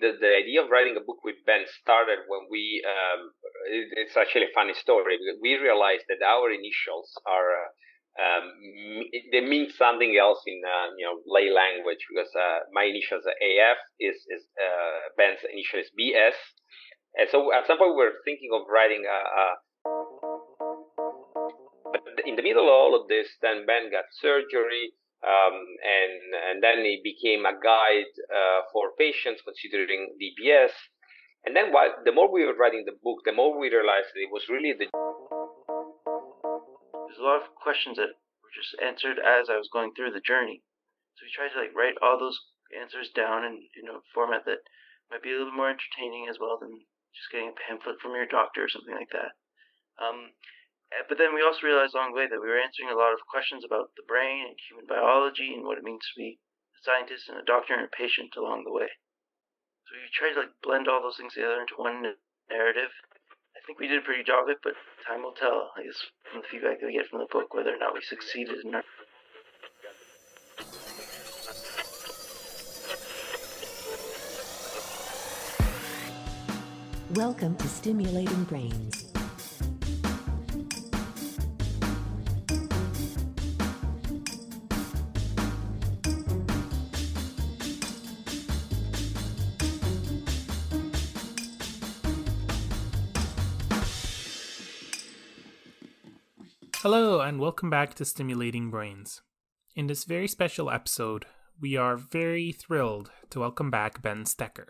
the idea of writing a book with Ben started when it's actually a funny story, because we realized that our initials are they mean something else in lay language, because my initials are AF, is Ben's initial is BS, and so at some point we were thinking of writing but in the middle of all of this, then Ben got surgery, and then he became a guide for patients considering DBS. And then the more we were writing the book, the more we realized that it was really There's a lot of questions that were just answered as I was going through the journey. So we tried to write all those answers down in a format that might be a little more entertaining as well than just getting a pamphlet from your doctor or something like that. But then we also realized along the way that we were answering a lot of questions about the brain and human biology and what it means to be a scientist and a doctor and a patient along the way. So we tried to blend all those things together into one narrative. I think we did a pretty good job of it, but time will tell, I guess, from the feedback that we get from the book, whether or not we succeeded in our... Welcome to Stimulating Brains. Hello, and welcome back to Stimulating Brains. In this very special episode, we are very thrilled to welcome back Ben Stecher,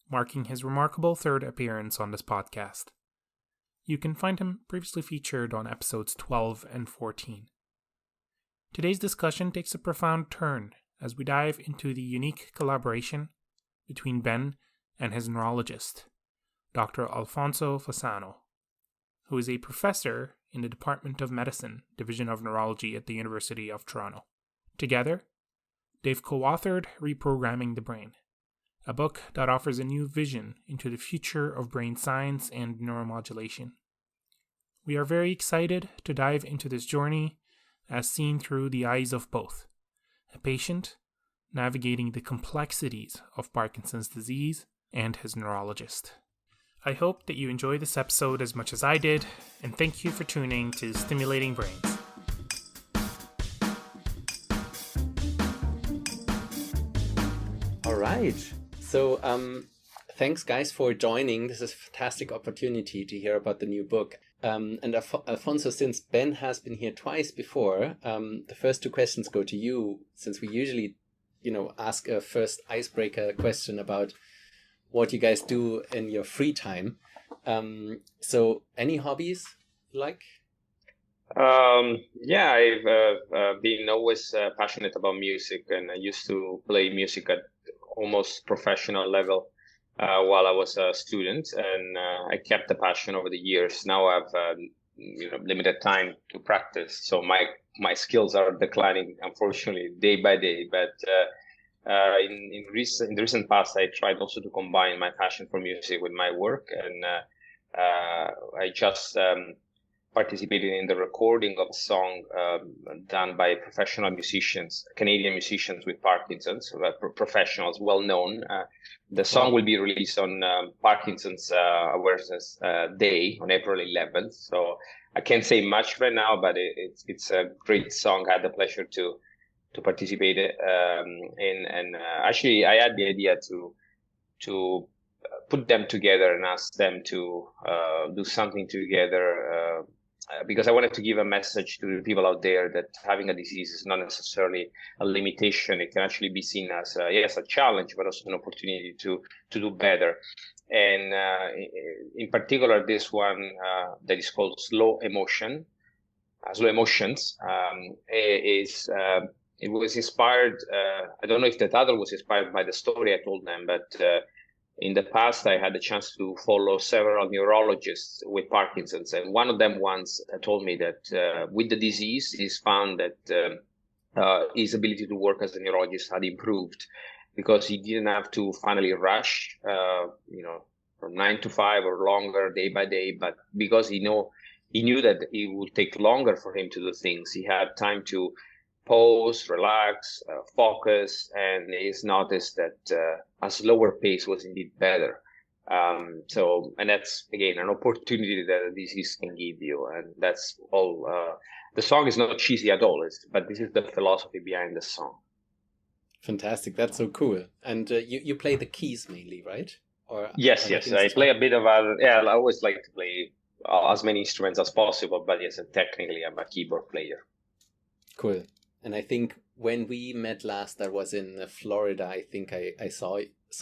marking his remarkable third appearance on this podcast. You can find him previously featured on episodes 12 and 14. Today's discussion takes a profound turn as we dive into the unique collaboration between Ben and his neurologist, Dr. Alfonso Fasano, who is a professor in the Department of Medicine, Division of Neurology at the University of Toronto. Together, they've co-authored Reprogramming the Brain, a book that offers a new vision into the future of brain science and neuromodulation. We are very excited to dive into this journey as seen through the eyes of both, a patient navigating the complexities of Parkinson's disease and his neurologist. I hope that you enjoy this episode as much as I did, and thank you for tuning to Stimulating Brains. All right. So, thanks guys for joining. This is a fantastic opportunity to hear about the new book. And Alfonso, since Ben has been here twice before, the first two questions go to you, since we usually, ask a first icebreaker question about what you guys do in your free time. So any hobbies you like? Yeah, I've been always passionate about music, and I used to play music at almost professional level while I was a student, and I kept the passion over the years. Now I've limited time to practice, so my skills are declining, unfortunately, day by day. But in the recent past, I tried also to combine my passion for music with my work, and I just participated in the recording of a song done by professional musicians, Canadian musicians with Parkinson's, professionals, well known. The song will be released on Parkinson's Awareness Day on April 11th. So I can't say much right now, but it's a great song. I had the pleasure to participate in, and actually I had the idea to put them together and ask them to do something together because I wanted to give a message to the people out there that having a disease is not necessarily a limitation. It can actually be seen as a challenge, but also an opportunity to do better. And in particular, this one that is called Slow Emotions it was inspired, I don't know if the title was inspired by the story I told them, but in the past I had the chance to follow several neurologists with Parkinson's. And one of them once told me that with the disease, he's found that his ability to work as a neurologist had improved because he didn't have to finally rush, from 9 to 5 or longer day by day, but because he knew that it would take longer for him to do things, he had time to pause, relax, focus, and he's noticed that a slower pace was indeed better. And that's again an opportunity that a disease can give you, and that's all. The song is not cheesy at all, but this is the philosophy behind the song. Fantastic! That's so cool. And you play the keys mainly, right? Or yes. I play a bit of other. Yeah, I always like to play as many instruments as possible, but yes, technically I'm a keyboard player. Cool. And I think when we met last, I was in Florida. I think I saw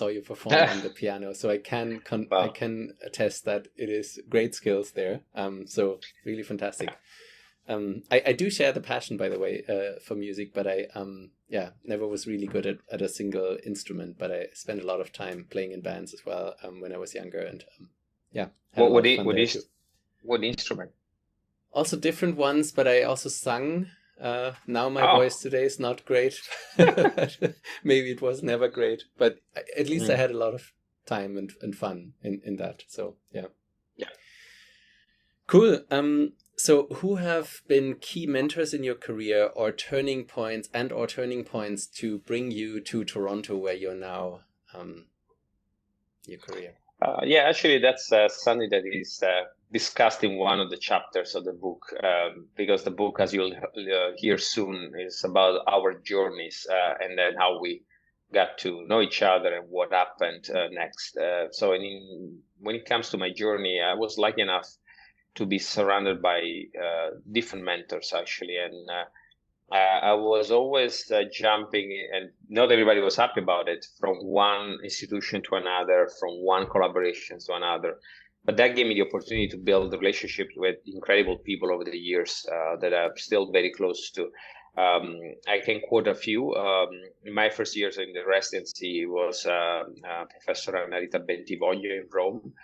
you perform on the piano, so I can I can attest that it is great skills there. So really fantastic. I do share the passion, by the way, for music, but I never was really good at a single instrument. But I spent a lot of time playing in bands as well when I was younger, and what instrument? Also different ones, but I also sung. Now my voice today is not great. Maybe it was never great, but at least I had a lot of time and fun in that. So yeah. Cool. So who have been key mentors in your career or turning points to bring you to Toronto, where you're now, your career? Actually, that's something that is discussed in one of the chapters of the book, because the book, as you'll hear soon, is about our journeys and then how we got to know each other and what happened next. So when it comes to my journey, I was lucky enough to be surrounded by different mentors, actually, and I was always jumping, and not everybody was happy about it, from one institution to another, from one collaboration to another. But that gave me the opportunity to build relationships with incredible people over the years that I'm still very close to. I can quote a few. In my first years in the residency was Professor Anarita Bentivoglio in Rome,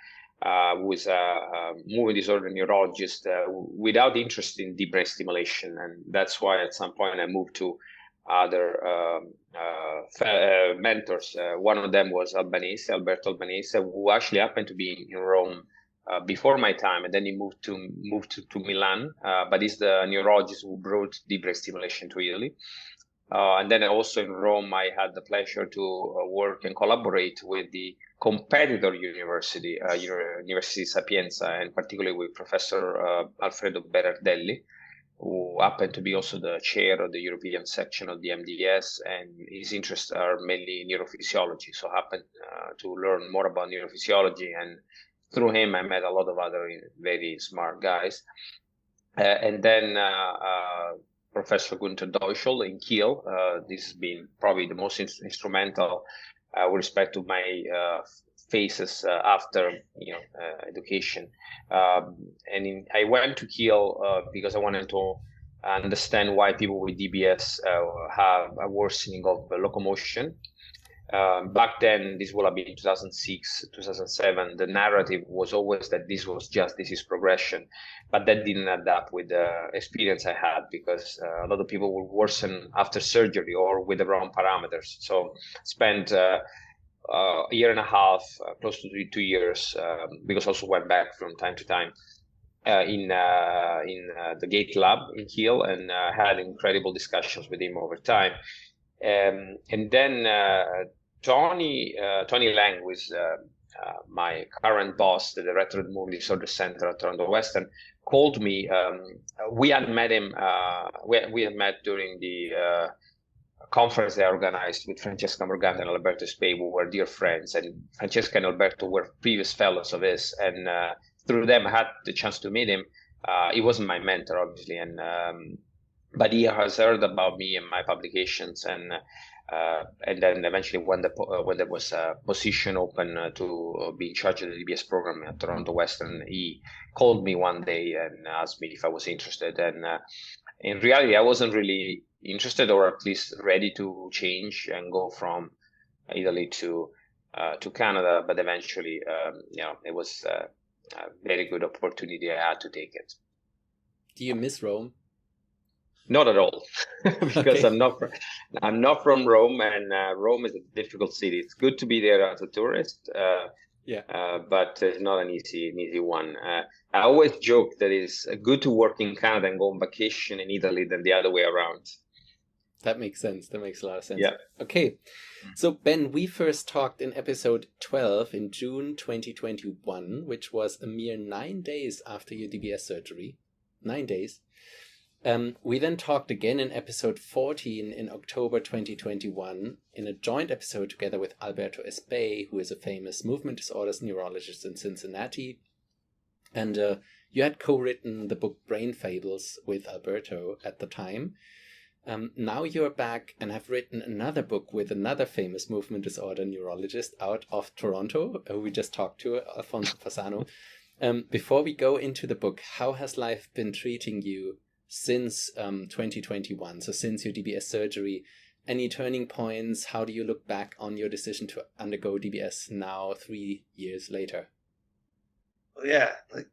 who is a movement disorder neurologist without interest in deep brain stimulation. And that's why at some point I moved to other mentors. One of them was Alberto Albanese, who actually happened to be in Rome before my time, and then he moved to Milan. But he's the neurologist who brought deep brain stimulation to Italy. And then also in Rome, I had the pleasure to work and collaborate with the competitor university, University Sapienza, and particularly with Professor Alfredo Berardelli, who happened to be also the chair of the European section of the MDS, and his interests are mainly neurophysiology. So I happened to learn more about neurophysiology, and through him, I met a lot of other very smart guys. And then Professor Gunther Deutschel in Kiel. This has been probably the most instrumental with respect to my phases after education. I went to Kiel because I wanted to understand why people with DBS have a worsening of locomotion. Back then, this would have been 2006, 2007. The narrative was always that this was just disease progression, but that didn't add up with the experience I had, because a lot of people would worsen after surgery or with the wrong parameters. So spent a year and a half, close to 2 years, because also went back from time to time in the Gate Lab in Kiel, and had incredible discussions with him over time. And then Tony Lang, who is my current boss, the director of the Movement Disorder Center at Toronto Western, called me. We had met him. We had met during the conference they organized with Francesca Morgante and Alberto Spey, who were dear friends. And Francesca and Alberto were previous fellows of his, and through them I had the chance to meet him. He wasn't my mentor, obviously, but he has heard about me and my publications, and then eventually when there was a position open to be in charge of the DBS program at Toronto Western, he called me one day and asked me if I was interested. And in reality, I wasn't really interested, or at least ready to change and go from Italy to Canada. But eventually, it was a very good opportunity. I had to take it. Do you miss Rome? Not at all, because okay. I'm not from Rome, and Rome is a difficult city. It's good to be there as a tourist, but it's not an easy one. I always joke that it's good to work in Canada and go on vacation in Italy than the other way around. That makes sense. That makes a lot of sense. Yeah. Okay. So, Ben, we first talked in episode 12 in June 2021, which was a mere 9 days after your DBS surgery. 9 days. We then talked again in episode 14 in October 2021 in a joint episode together with Alberto Espay, who is a famous movement disorders neurologist in Cincinnati. And you had co-written the book Brain Fables with Alberto at the time. Now you're back and have written another book with another famous movement disorder neurologist out of Toronto, who we just talked to, Alfonso Fasano. Before we go into the book, how has life been treating you since 2021? So since your DBS surgery, any turning points? How do you look back on your decision to undergo DBS now 3 years later? Well, yeah,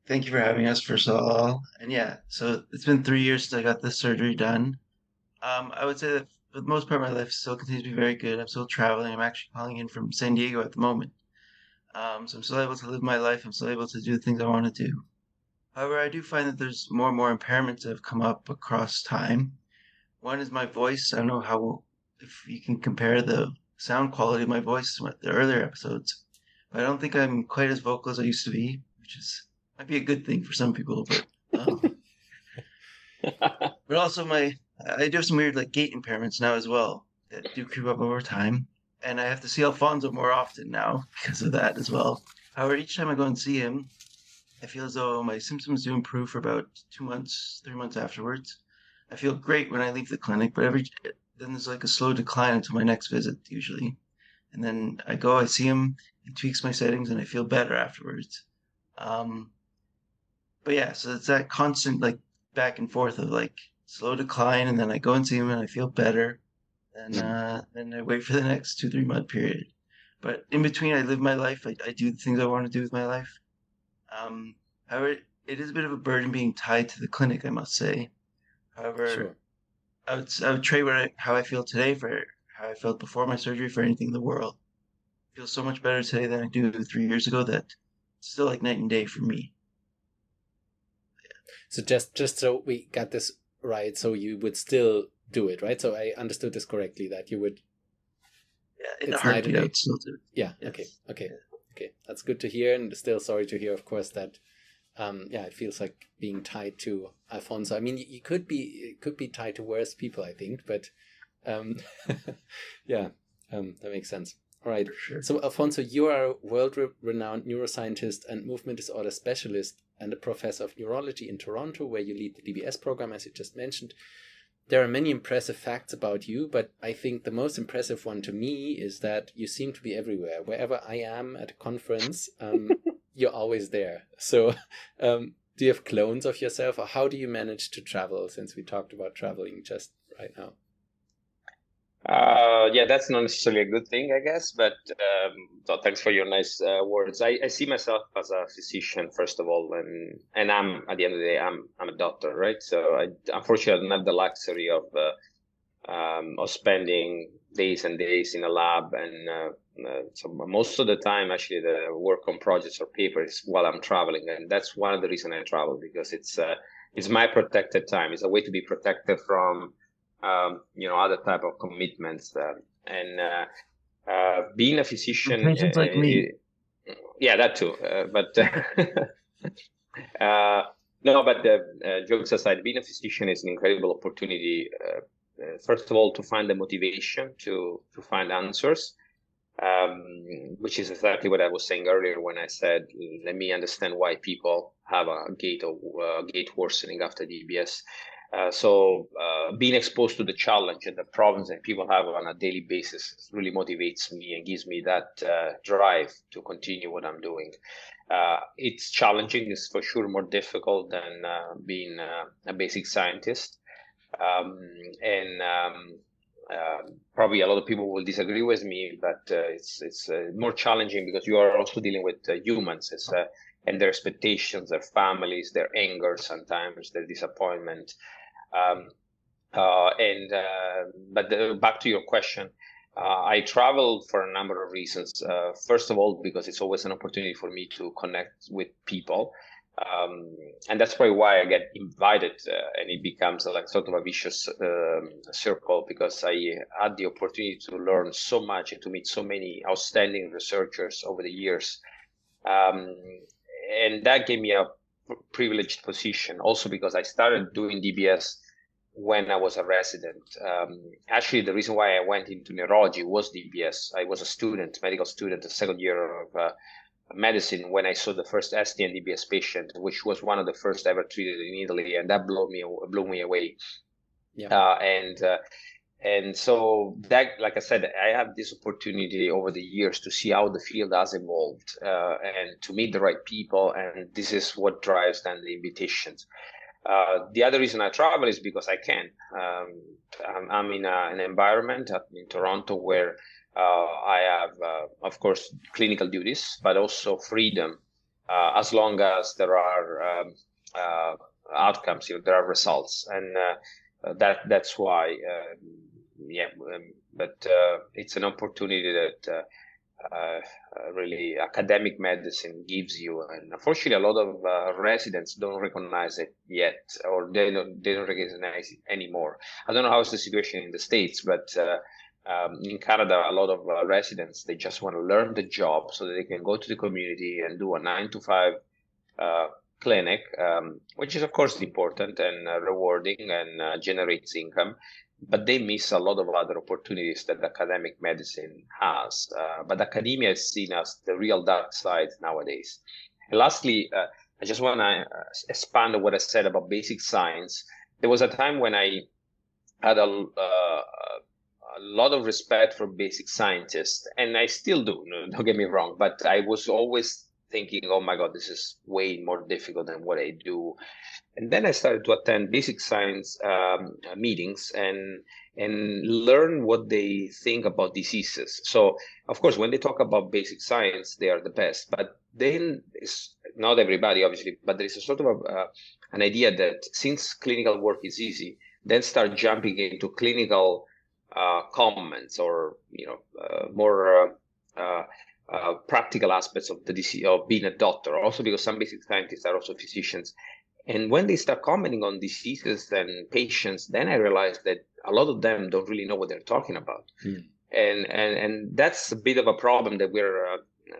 thank you for having us, first of all. And yeah, so it's been 3 years since I got this surgery done. I would say that for the most part, my life still continues to be very good. I'm still traveling. I'm actually calling in from San Diego at the moment. So I'm still able to live my life. I'm still able to do the things I want to do. However, I do find that there's more and more impairments that have come up across time. One is my voice. I don't know if you can compare the sound quality of my voice to the earlier episodes. But I don't think I'm quite as vocal as I used to be, which might be a good thing for some people. But but also I do have some weird gait impairments now as well that do creep up over time. And I have to see Alfonso more often now because of that as well. However, each time I go and see him, I feel as though my symptoms do improve for about 2 months, 3 months afterwards. I feel great when I leave the clinic, but then there's a slow decline until my next visit usually. And then I see him, he tweaks my settings, and I feel better afterwards. But yeah, so it's that constant back and forth of slow decline, and then I go and see him and I feel better. And then I wait for the next 2-3 month period. But in between, I live my life. I do the things I want to do with my life. However, it is a bit of a burden being tied to the clinic, I must say. However, Sure. I would trade how I feel today for how I felt before my surgery for anything in the world. I feel so much better today than I do 3 years ago that it's still like night and day for me. So just so we got this right, so you would still do it, right? So I understood this correctly, that you would. Yeah, in a heartbeat, I would still do it. Yeah. Yes. Okay. That's good to hear, and still sorry to hear, of course, that. It feels like being tied to Alfonso. I mean, it could be tied to worse people, I think, but that makes sense. All right. Sure. So, Alfonso, you are a world-renowned neuroscientist and movement disorder specialist and a professor of neurology in Toronto, where you lead the DBS program, as you just mentioned. There are many impressive facts about you, but I think the most impressive one to me is that you seem to be everywhere. Wherever I am at a conference, you're always there. So do you have clones of yourself, or how do you manage to travel, since we talked about traveling just right now? That's not necessarily a good thing, I guess, but so thanks for your nice words. I see myself as a physician, first of all, and I'm, at the end of the day, I'm a doctor, right? So I unfortunately don't have the luxury of spending days and days in a lab, and so most of the time, actually, the work on projects or papers while I'm traveling, and that's one of the reasons I travel, because it's my protected time. It's a way to be protected from other type of commitments, and being a physician. Patients like me. Yeah, that too. But no. But jokes aside, being a physician is an incredible opportunity. First of all, to find the motivation to find answers, which is exactly what I was saying earlier when I said, let me understand why people have a gait worsening after DBS. So being exposed to the challenge and the problems that people have on a daily basis really motivates me and gives me that drive to continue what I'm doing. It's challenging. It's for sure more difficult than being a basic scientist. Probably a lot of people will disagree with me, but it's more challenging because you are also dealing with humans. And their expectations, their families, their anger, sometimes their disappointment. But back to your question, I travel for a number of reasons. First of all, because it's always an opportunity for me to connect with people. And that's probably why I get invited, and it becomes like sort of a vicious circle, because I had the opportunity to learn so much and to meet so many outstanding researchers over the years. And that gave me a privileged position, also because I started doing DBS when I was a resident. Actually, the reason why I went into neurology was DBS. I was a student, medical student, the second year of medicine, when I saw the first ST and DBS patient, which was one of the first ever treated in Italy, and that blew me away. Yeah. And so that, like I said, I have this opportunity over the years to see how the field has evolved, and to meet the right people, and this is what drives then the invitations. The other reason I travel is because I can. I'm in an environment in Toronto where I have, of course, clinical duties, but also freedom, as long as there are outcomes, there are results, and that's why. But it's an opportunity that really academic medicine gives you, and unfortunately a lot of residents don't recognize it yet, or they don't recognize it anymore. I don't know how is the situation in the States, but in Canada, a lot of residents, they just want to learn the job so that they can go to the community and do a 9 to 5 clinic, which is of course important and rewarding and generates income. But they miss a lot of other opportunities that academic medicine has. But academia is seen as the real dark side nowadays. And lastly, I just want to expand on what I said about basic science. There was a time when I had a lot of respect for basic scientists, and I still do, don't get me wrong, but I was always thinking, oh my God, this is way more difficult than what I do. And then I started to attend basic science meetings and learn what they think about diseases. So, of course, when they talk about basic science, they are the best. But then, it's not everybody, obviously, but there is a sort of an idea that since clinical work is easy, then start jumping into clinical comments or more practical aspects of the disease, of being a doctor. Also, because some basic scientists are also physicians. And when they start commenting on diseases and patients, then I realized that a lot of them don't really know what they're talking about. And that's a bit of a problem that we're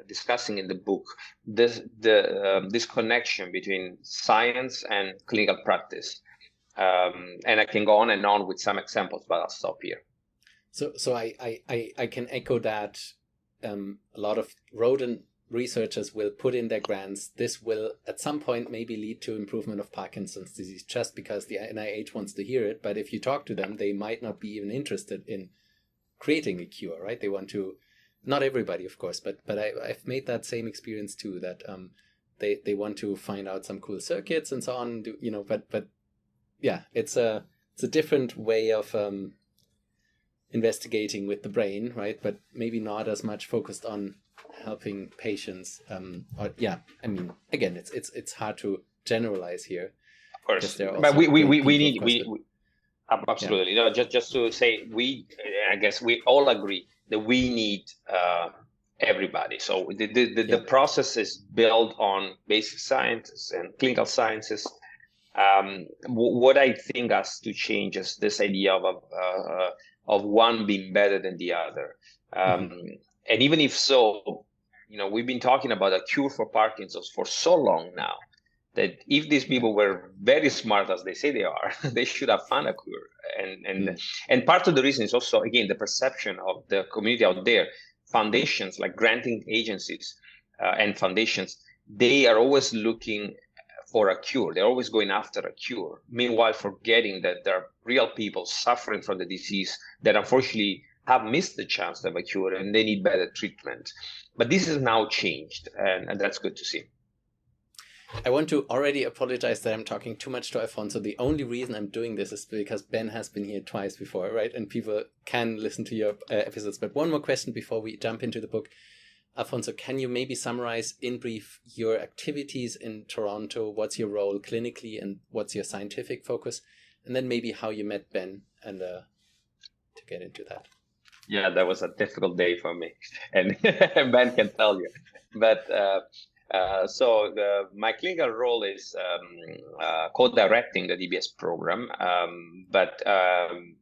discussing in the book, this connection between science and clinical practice. And I can go on and on with some examples, but I'll stop here. So I can echo that. A lot of rodent researchers will put in their grants. This will at some point maybe lead to improvement of Parkinson's disease, just because the NIH wants to hear it. But if you talk to them, they might not be even interested in creating a cure, right? They want to, not everybody, of course, but I've made that same experience too, that they want to find out some cool circuits and so on, but yeah, it's a different way of investigating with the brain, right? But maybe not as much focused on helping patients. Again, it's hard to generalize here. Of course, but we need absolutely. Yeah. Just to say, I guess we all agree that we need everybody. So the process is built on basic sciences and clinical sciences. What I think has to change is this idea of one being better than the other. And even if so, we've been talking about a cure for Parkinson's for so long now that if these people were very smart, as they say they are, they should have found a cure. And part of the reason is also, again, the perception of the community out there. Foundations, like granting agencies and foundations, they are always looking for a cure. They're always going after a cure. Meanwhile, forgetting that there are real people suffering from the disease that unfortunately have missed the chance to have a cure, and they need better treatment. But this has now changed, and that's good to see. I want to already apologize that I'm talking too much to Alfonso. The only reason I'm doing this is because Ben has been here twice before, right? And people can listen to your episodes. But one more question before we jump into the book. Alfonso, can you maybe summarize in brief your activities in Toronto? What's your role clinically and what's your scientific focus? And then maybe how you met Ben, and to get into that. Yeah, that was a difficult day for me, and Ben can tell you. But My clinical role is co-directing the DBS program, but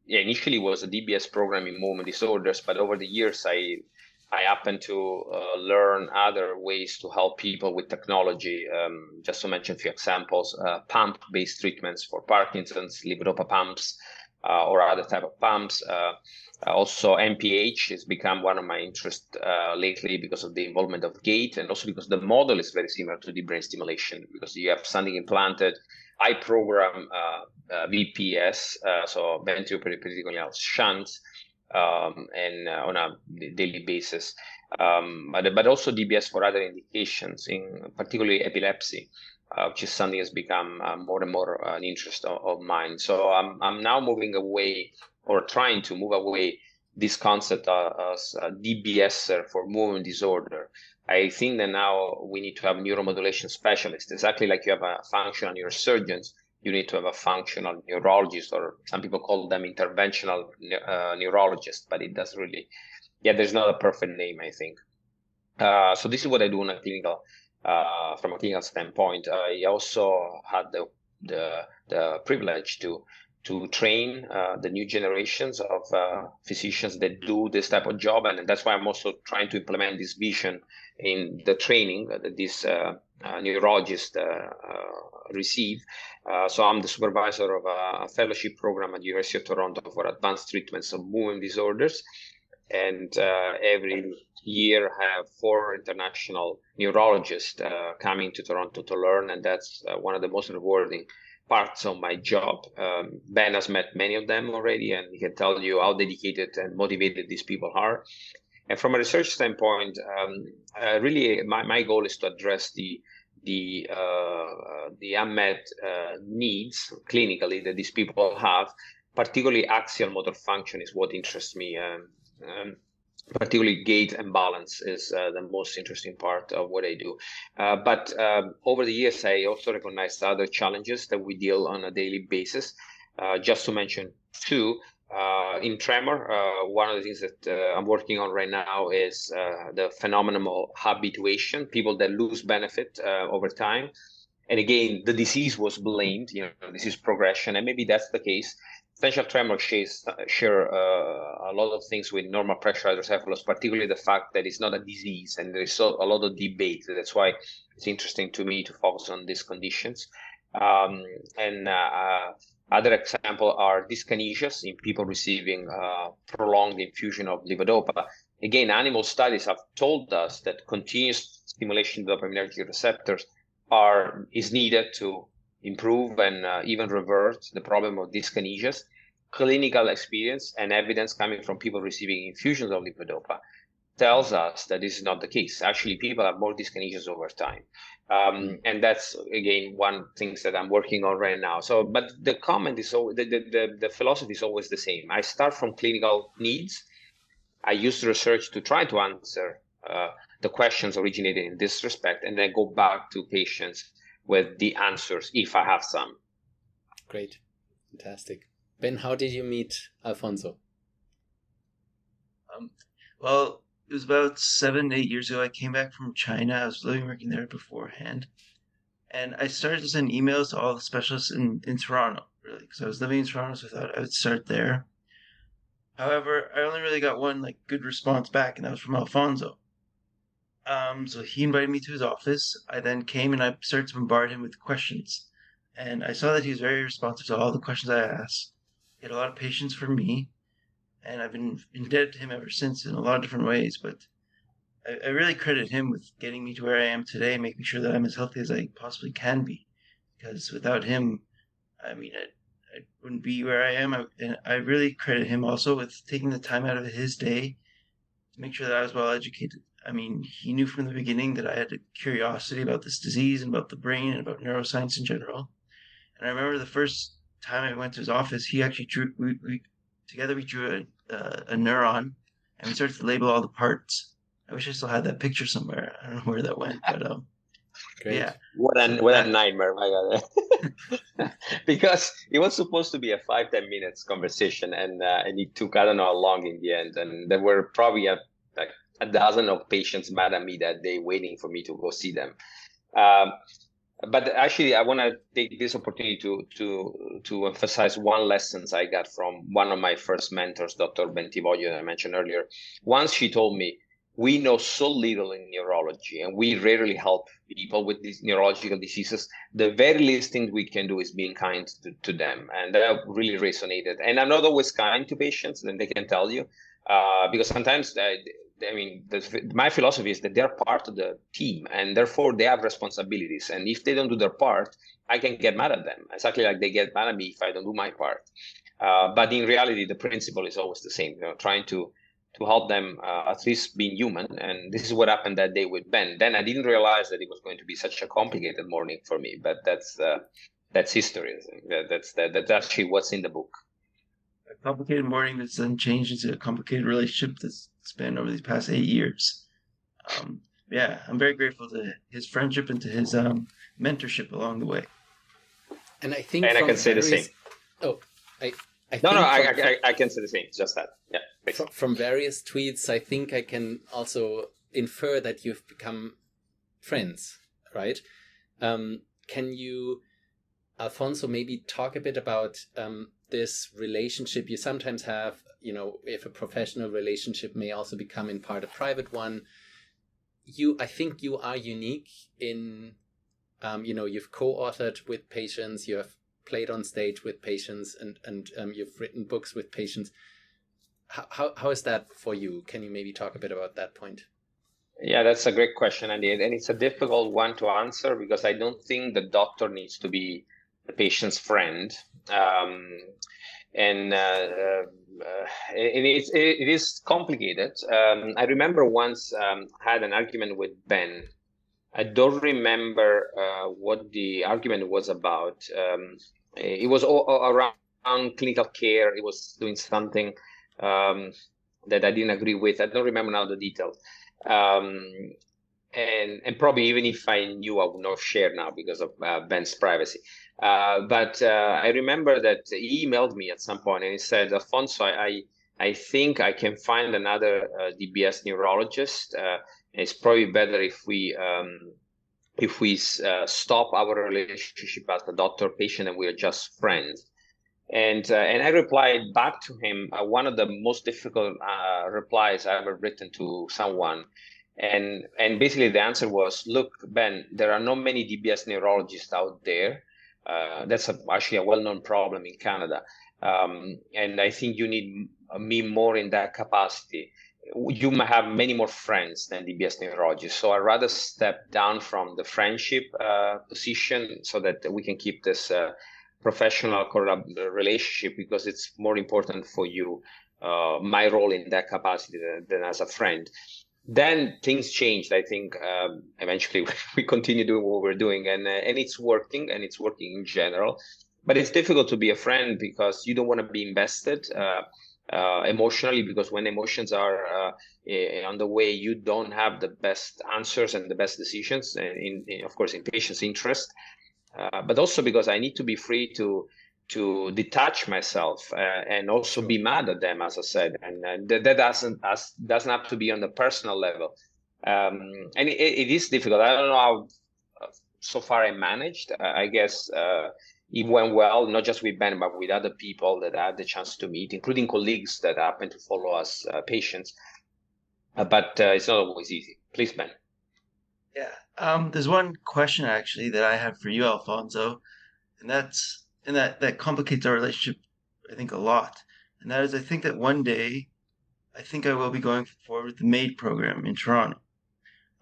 initially was a DBS program in movement disorders, but over the years I happened to learn other ways to help people with technology. Just to mention a few examples, pump-based treatments for Parkinson's, levodopa pumps, or other type of pumps. Also, MPH has become one of my interests lately because of the involvement of gait, and also because the model is very similar to the brain stimulation, because you have something implanted. I program VPS, so ventricular shunts, and on a daily basis, but also DBS for other indications, in particularly epilepsy, which is something that's become more and more an interest of mine. So I'm now moving away, or trying to move away, this concept as a DBS for movement disorder. I think that now we need to have neuromodulation specialists, exactly like you have a functional neurosurgeons. You need to have a functional neurologist, or some people call them interventional neurologists, but it doesn't really, there's not a perfect name, I think. So this is what I do on a clinical, from a clinical standpoint. I also had the privilege to train the new generations of physicians that do this type of job, and that's why I'm also trying to implement this vision in the training that these neurologists receive. So I'm the supervisor of a fellowship program at the University of Toronto for advanced treatments of movement disorders, and every year I have 4 international neurologists coming to Toronto to learn, and that's one of the most rewarding parts of my job. Ben has met many of them already, and he can tell you how dedicated and motivated these people are. And from a research standpoint, really my goal is to address the unmet needs clinically that these people have. Particularly axial motor function is what interests me. Particularly gait and balance is the most interesting part of what I do. But over the years, I also recognized other challenges that we deal on a daily basis. Just to mention 2, in tremor, one of the things that I'm working on right now is the phenomenon of habituation, people that lose benefit over time. And again, the disease was blamed, disease progression, and maybe that's the case. Essential tremor share a lot of things with normal pressure hydrocephalus, particularly the fact that it's not a disease, and there's a lot of debate. That's why it's interesting to me to focus on these conditions. Other examples are dyskinesias in people receiving prolonged infusion of levodopa. Again, animal studies have told us that continuous stimulation of dopaminergic receptors is needed to improve and even revert the problem of dyskinesias. Clinical experience and evidence coming from people receiving infusions of levodopa tells us that this is not the case. Actually, people have more dyskinesias over time. And that's, again, one thing that I'm working on right now. So, but the comment is, the philosophy is always the same. I start from clinical needs. I use research to try to answer the questions originated in this respect, and then go back to patients with the answers if I have some. Great. Fantastic. Ben, how did you meet Alfonso? Well, it was about 7-8 years ago. I came back from China. I was living and working there beforehand. And I started to send emails to all the specialists in Toronto, really, because I was living in Toronto, so I thought I would start there. However, I only really got one good response back, and that was from Alfonso. So he invited me to his office. I then came and I started to bombard him with questions. And I saw that he was very responsive to all the questions I asked. He had a lot of patience for me. And I've been indebted to him ever since in a lot of different ways. But I really credit him with getting me to where I am today, making sure that I'm as healthy as I possibly can be. Because without him, I wouldn't be where I am. And I really credit him also with taking the time out of his day to make sure that I was well educated. He knew from the beginning that I had a curiosity about this disease and about the brain and about neuroscience in general. And I remember the first time I went to his office, he actually drew, we drew a neuron, and we started to label all the parts. I wish I still had that picture somewhere. I don't know where that went, but Great. Yeah. What a nightmare, my God. Because it was supposed to be a 5-10 minutes conversation, and it took, I don't know how long in the end, and there were probably a dozen of patients mad at me that day waiting for me to go see them. But actually, I want to take this opportunity to emphasize one lesson I got from one of my first mentors, Dr. Bentivoglio, that I mentioned earlier. Once she told me, we know so little in neurology, and we rarely help people with these neurological diseases. The very least thing we can do is being kind to them. And that really resonated. And I'm not always kind to patients, and they can tell you, because sometimes my philosophy is that they're part of the team, and therefore they have responsibilities. And if they don't do their part, I can get mad at them, exactly like they get mad at me if I don't do my part. But in reality, the principle is always the same, trying to help them at least being human. And this is what happened that day with Ben. Then I didn't realize that it was going to be such a complicated morning for me, but that's history. That's actually what's in the book. A complicated morning that's then changed into a complicated relationship that's spanned over these past 8 years. Yeah, I'm very grateful to his friendship and to his mentorship along the way. And I think, and I can say the same. Oh, I can say the same. Just that. Yeah. From various tweets, I think I can also infer that you've become friends, right? Can you, Alfonso, maybe talk a bit about this relationship you sometimes have? If a professional relationship may also become in part a private one. I think you are unique in, you've co-authored with patients, you have played on stage with patients, and you've written books with patients. How is that for you? Can you maybe talk a bit about that point? Yeah, that's a great question, Andy. And it's a difficult one to answer because I don't think the doctor needs to be the patient's friend. It is complicated. I remember once had an argument with Ben. I don't remember what the argument was about. It was all around clinical care. It was doing something that I didn't agree with. I don't remember now the details. And probably even if I knew, I would not share now because of Ben's privacy. But I remember that he emailed me at some point and he said, Alfonso, I think I can find another DBS neurologist. It's probably better if we stop our relationship as a doctor-patient and we are just friends. And I replied back to him, one of the most difficult replies I ever written to someone. And basically the answer was, look, Ben, there are not many DBS neurologists out there. That's actually a well-known problem in Canada. And I think you need me more in that capacity. You might have many more friends than DBS neurologists. So I'd rather step down from the friendship position so that we can keep this professional relationship, because it's more important for you, my role in that capacity than as a friend. Then things changed. I think eventually we continue doing what we're doing, and it's working, and it's working in general. But it's difficult to be a friend because you don't want to be invested emotionally, because when emotions are on the way, you don't have the best answers and the best decisions, of course, in patients' interest. But also because I need to be free to detach myself and also be mad at them, as I said, and that doesn't have to be on the personal level. And it is difficult. I don't know how so far I managed. I guess it went well, not just with Ben, but with other people that I had the chance to meet, including colleagues that happen to follow us patients. But it's not always easy. Please, Ben. Yeah. There's one question actually that I have for you, Alfonso, and that complicates our relationship, I think, a lot. And that is, I think that one day, I think I will be going forward with the MAID program in Toronto.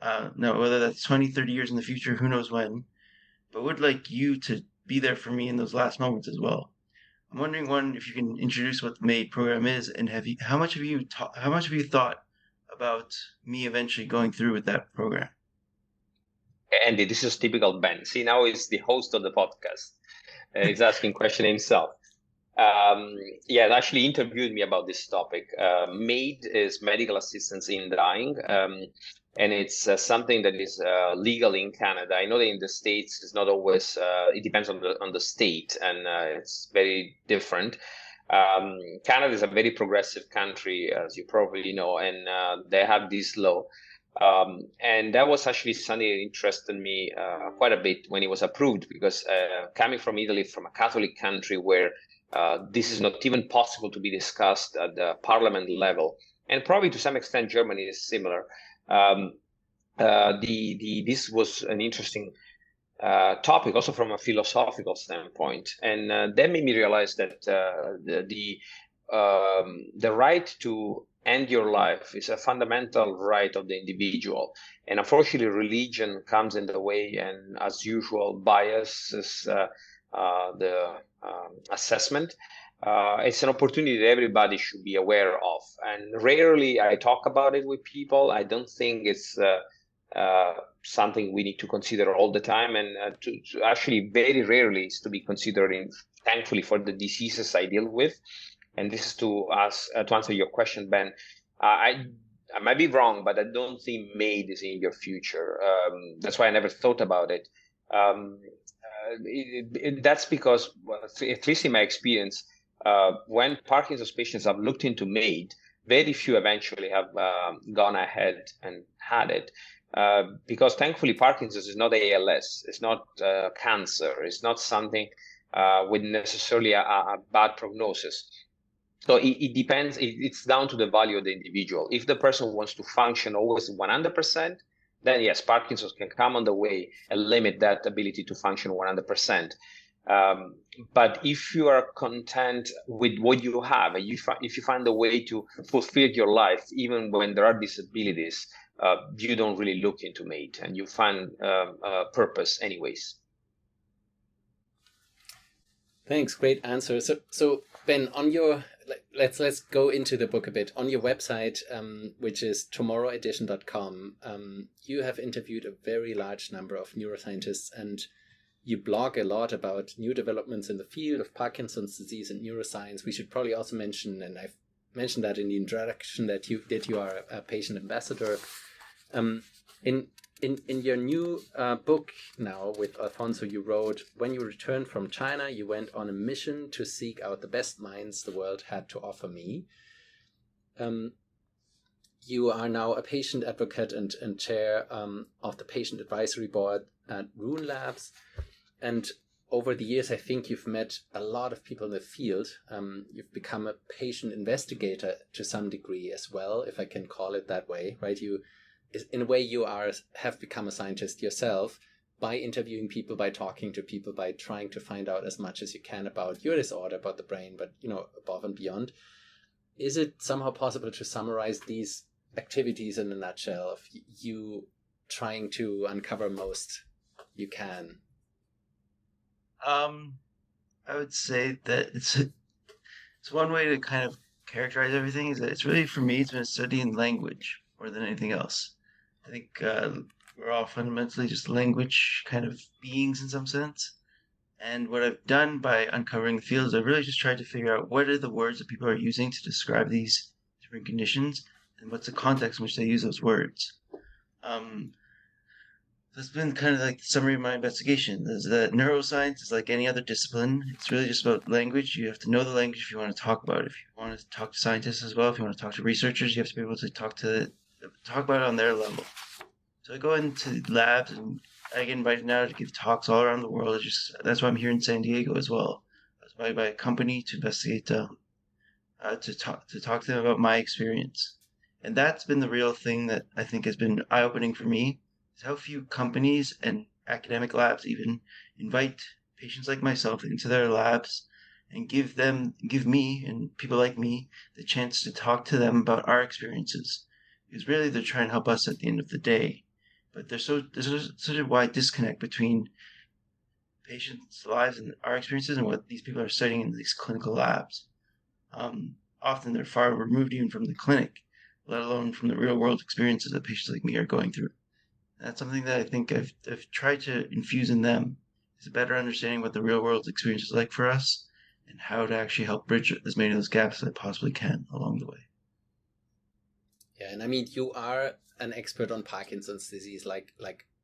Now, whether that's 20, 30 years in the future, who knows when, but would like you to be there for me in those last moments as well. I'm wondering, one, if you can introduce what the MAID program is, and how much have you thought about me eventually going through with that program? Andy, this is typical Ben. See, now he's the host of the podcast. He's asking question himself. Yeah, actually interviewed me about this topic. MAID is medical assistance in dying, and it's something that is legal in Canada. I know that in the States it's not always. It depends on the state, and it's very different. Canada is a very progressive country, as you probably know, and they have this law. And that was actually something that interested me quite a bit when it was approved, because coming from Italy, from a Catholic country where this is not even possible to be discussed at the parliament level, and probably to some extent Germany is similar. This was an interesting topic, also from a philosophical standpoint, and that made me realize that the right to end your life is a fundamental right of the individual, and unfortunately, religion comes in the way, and as usual, biases the assessment. It's an opportunity that everybody should be aware of, and rarely I talk about it with people. I don't think it's something we need to consider all the time, and to actually very rarely is to be considering, thankfully, for the diseases I deal with. And this is to answer your question, Ben. I might be wrong, but I don't think MAID is in your future. That's why I never thought about it. That's because, well, at least in my experience, when Parkinson's patients have looked into MAID, very few eventually have gone ahead and had it. Because thankfully, Parkinson's is not ALS, it's not cancer, it's not something with necessarily a bad prognosis. So it depends, it's down to the value of the individual. If the person wants to function always 100%, then yes, Parkinson's can come on the way and limit that ability to function 100%. But if you are content with what you have, and if you find a way to fulfill your life, even when there are disabilities, you don't really look into MAID, and you find purpose anyways. Thanks, great answer. So Ben, on your let's go into the book a bit. On your website, which is tomorrowedition.com, you have interviewed a very large number of neuroscientists, and you blog a lot about new developments in the field of Parkinson's disease and neuroscience. We should probably also mention, and I've mentioned that in the introduction, that you are a patient ambassador. In your new book now with Alfonso, you wrote, when you returned from China, you went on a mission to seek out the best minds the world had to offer me. You are now a patient advocate and chair of the patient advisory board at Rune Labs. And over the years, I think you've met a lot of people in the field. You've become a patient investigator to some degree as well, if I can call it that way, right? In a way, you have become a scientist yourself by interviewing people, by talking to people, by trying to find out as much as you can about your disorder, about the brain, but above and beyond. Is it somehow possible to summarize these activities in a nutshell of you trying to uncover most you can? I would say that it's one way to kind of characterize everything is that it's really, for me, it's been studying language more than anything else. I think we're all fundamentally just language kind of beings in some sense. And what I've done by uncovering the field is I've really just tried to figure out what are the words that people are using to describe these different conditions, and what's the context in which they use those words. That's been kind of like the summary of my investigation. Is that neuroscience is like any other discipline. It's really just about language. You have to know the language if you want to talk about it. If you want to talk to scientists as well, if you want to talk to researchers, you have to be able to talk about it on their level. So I go into labs, and I get invited now to give talks all around the world. That's why I'm here in San Diego as well. I was invited by a company to investigate, to talk to them about my experience. And that's been the real thing that I think has been eye-opening for me, is how few companies and academic labs even invite patients like myself into their labs and give me and people like me the chance to talk to them about our experiences. Because really they're trying to help us at the end of the day. But there's such a wide disconnect between patients' lives and our experiences and what these people are studying in these clinical labs. Often they're far removed even from the clinic, let alone from the real world experiences that patients like me are going through. That's something that I think I've tried to infuse in them, is a better understanding what the real world experience is like for us, and how to actually help bridge as many of those gaps as I possibly can along the way. Yeah, and I mean, you are an expert on Parkinson's disease, like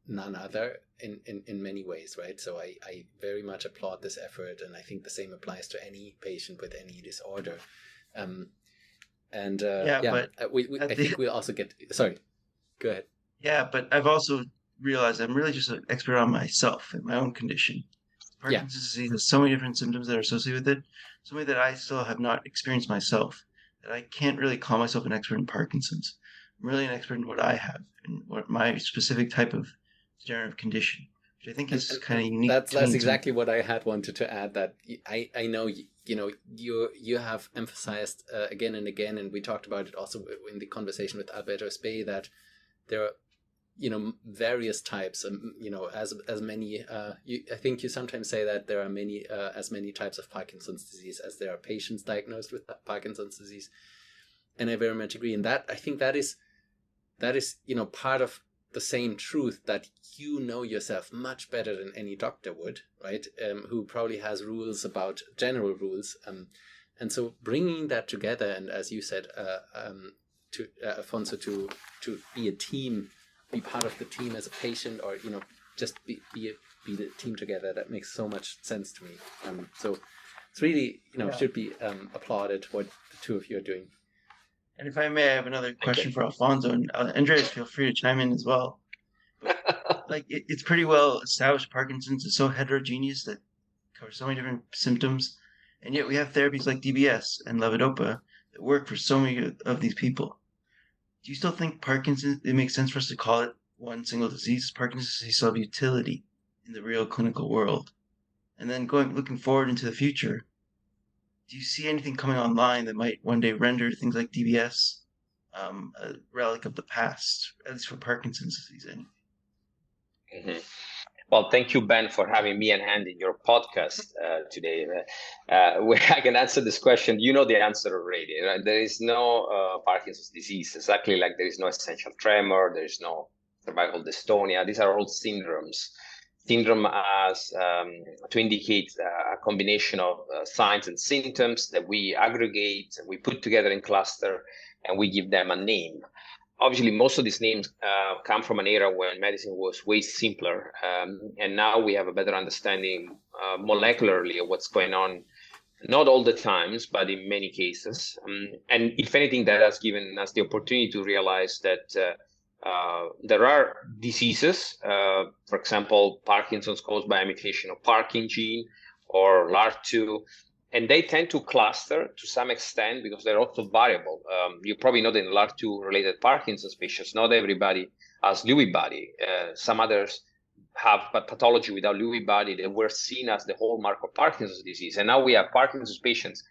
none other in many ways, right? So I very much applaud this effort, and I think the same applies to any patient with any disorder. But I think we'll also get. Sorry, go ahead. yeah, but I've also realized I'm really just an expert on myself and my own condition. Parkinson's disease has so many different symptoms that are associated with it, so many that I still have not experienced myself, that I can't really call myself an expert in Parkinson's. I'm really an expert in what I have and what my specific type of degenerative condition, which I think is kind of unique. That's exactly what I had wanted to add. That I know you have emphasized again and again, and we talked about it also in the conversation with Alberto Spey, that there are various types, as many. I think you sometimes say that there are as many types of Parkinson's disease as there are patients diagnosed with Parkinson's disease, and I very much agree. And that I think that is part of the same truth, that you know yourself much better than any doctor would, right? Who probably has general rules, and so bringing that together, and as you said, to Alfonso, to be a team, be part of the team as a patient, or just be the team together. That makes so much sense to me. So it's really should be applauded what the two of you are doing. And if I may, I have another question for Alfonso, and Andreas, feel free to chime in as well. Like it's pretty well established Parkinson's is so heterogeneous that covers so many different symptoms, and yet we have therapies like DBS and levodopa that work for so many of these people. Do you still think Parkinson's, it makes sense for us to call it one single disease? Parkinson's disease still have utility in the real clinical world? And then looking forward into the future, do you see anything coming online that might one day render things like DBS a relic of the past, at least for Parkinson's disease? Mm-hmm. Well, thank you, Ben, for having me and Andy in your podcast today. Where I can answer this question, you know the answer already. Right? There is no Parkinson's disease, exactly like there is no essential tremor, there is no cervical dystonia. These are all syndromes. Syndrome as to indicate a combination of signs and symptoms that we aggregate, we put together in cluster, and we give them a name. Obviously, most of these names come from an era when medicine was way simpler, and now we have a better understanding molecularly of what's going on, not all the times, but in many cases. And if anything, that has given us the opportunity to realize that there are diseases, for example, Parkinson's caused by a mutation of Parkin gene or LARC2, and they tend to cluster to some extent because they're also variable. You probably know that in LARC2 related Parkinson's patients, not everybody has Lewy body. Some others have pathology without Lewy body that were seen as the hallmark of Parkinson's disease. And now we have Parkinson's patients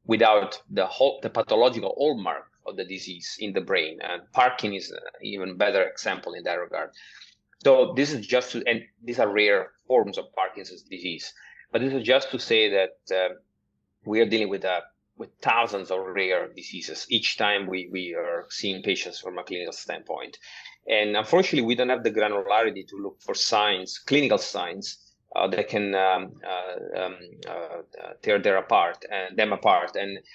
without the pathological hallmark of the disease in the brain. And Parkin is an even better example in that regard. So this is just and these are rare forms of Parkinson's disease. But this is just to say that we are dealing with thousands of rare diseases each time we are seeing patients from a clinical standpoint. And unfortunately, we don't have the granularity to look for signs, clinical signs, that can tear them apart. And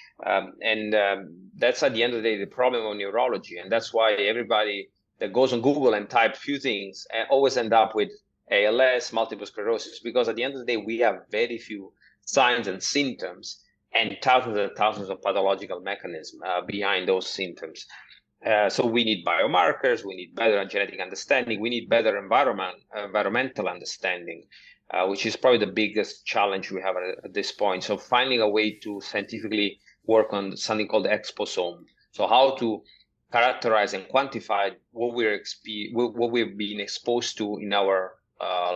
that's at the end of the day the problem of neurology. And that's why everybody that goes on Google and types few things always end up with ALS, multiple sclerosis, because at the end of the day, we have very few signs and symptoms and thousands of pathological mechanisms behind those symptoms. So we need biomarkers, we need better genetic understanding, we need better environmental understanding, which is probably the biggest challenge we have at this point. So finding a way to scientifically work on something called exposome. So how to characterize and quantify what we've been exposed to in our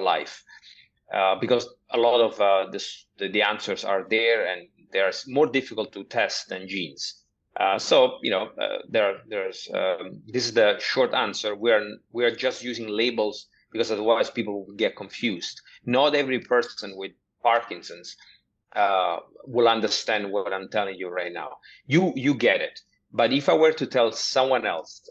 life, because a lot of the answers are there, and they're more difficult to test than genes. So there's this is the short answer. We are just using labels because otherwise people will get confused. Not every person with Parkinson's will understand what I'm telling you right now. You get it. But if I were to tell someone else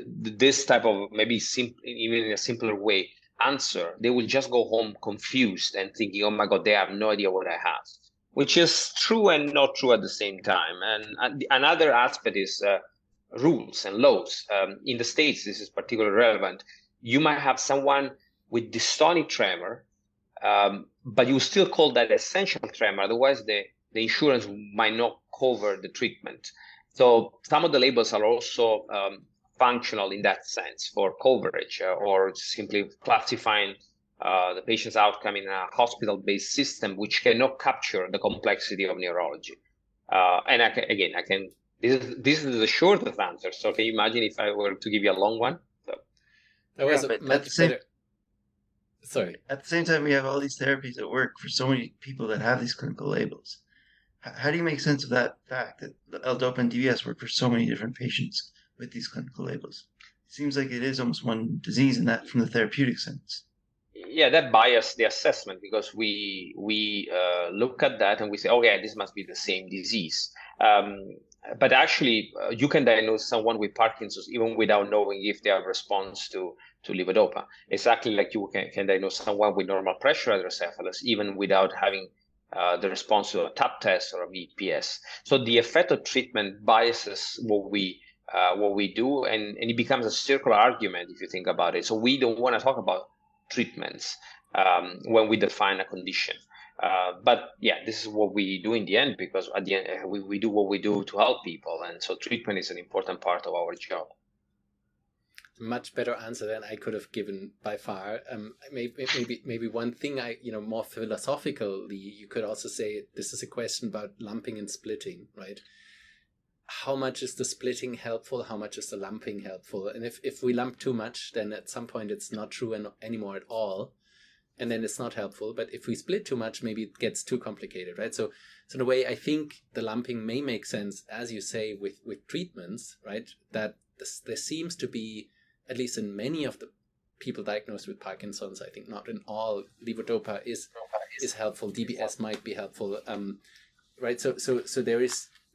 this type of maybe even in a simpler way answer, they will just go home confused and thinking, oh my God, they have no idea what I have, which is true and not true at the same time. And another aspect is rules and laws. In the States, this is particularly relevant. you might have someone with dystonic tremor, but you still call that essential tremor. Otherwise, the insurance might not cover the treatment. So some of the labels are also functional in that sense for coverage, or simply classifying the patient's outcome in a hospital-based system, which cannot capture the complexity of neurology. And I can. This is the shortest answer. So can you imagine if I were to give you a long one? So. That was but much better. Sorry. At the same time, we have all these therapies that work for so many people that have these clinical labels. How do you make sense of that fact that L-DOPA and DBS work for so many different patients with these clinical labels? It seems like it is almost one disease in that, from the therapeutic sense. Yeah, that bias the assessment, because we look at that and we say, oh yeah, this must be the same disease. But actually, you can diagnose someone with Parkinson's even without knowing if they have response to levodopa. Exactly like you can diagnose someone with normal pressure hydrocephalus even without having the response to a TAP test or a VPS. So the effect of treatment biases what we do, and it becomes a circular argument if you think about it. So we don't want to talk about treatments when we define a condition. But yeah, this is what we do in the end, because at the end we do what we do to help people, and so treatment is an important part of our job. Much better answer than I could have given by far. Maybe one thing more philosophically, you could also say this is a question about lumping and splitting, right? How much is the splitting helpful? How much is the lumping helpful? And if we lump too much, then at some point it's not true anymore at all. And then it's not helpful. But if we split too much, maybe it gets too complicated, right? So in a way, I think the lumping may make sense, as you say, with treatments, right? That there seems to be, at least in many of the people diagnosed with Parkinson's, I think not in all, levodopa is helpful. DBS might be helpful, right? So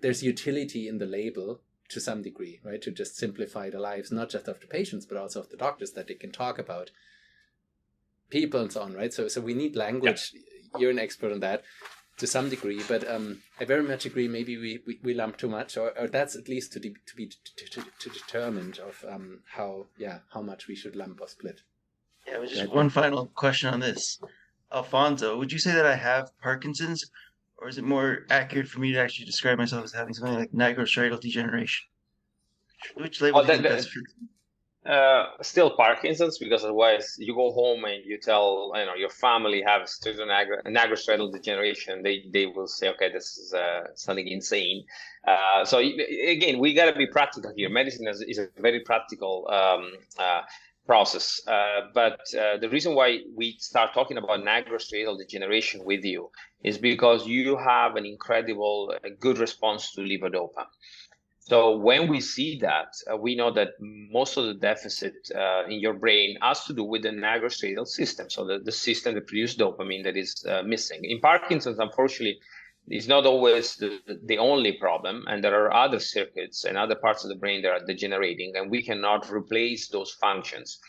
there's utility in the label to some degree, right? To just simplify the lives, not just of the patients, but also of the doctors, that they can talk about people and so on, right? So we need language. Yeah. You're an expert on that to some degree, but I very much agree. Maybe we lump too much, or that's at least to be determined of how much we should lump or split. Yeah, just one final question on this, Alfonso. Would you say that I have Parkinson's, or is it more accurate for me to actually describe myself as having something like nigrostriatal degeneration? Which label do you think best fits? Still Parkinson's, because otherwise you go home and you tell your family have nigrostriatal degeneration. They will say, okay, this is something insane. So again, we got to be practical here. Medicine is a very practical process. But the reason why we start talking about nigrostriatal degeneration with you is because you have an incredible good response to levodopa. So when we see that, we know that most of the deficit in your brain has to do with the nigrostriatal system, so the system that produces dopamine that is missing. In Parkinson's, unfortunately, it's not always the only problem, and there are other circuits and other parts of the brain that are degenerating, and we cannot replace those functions.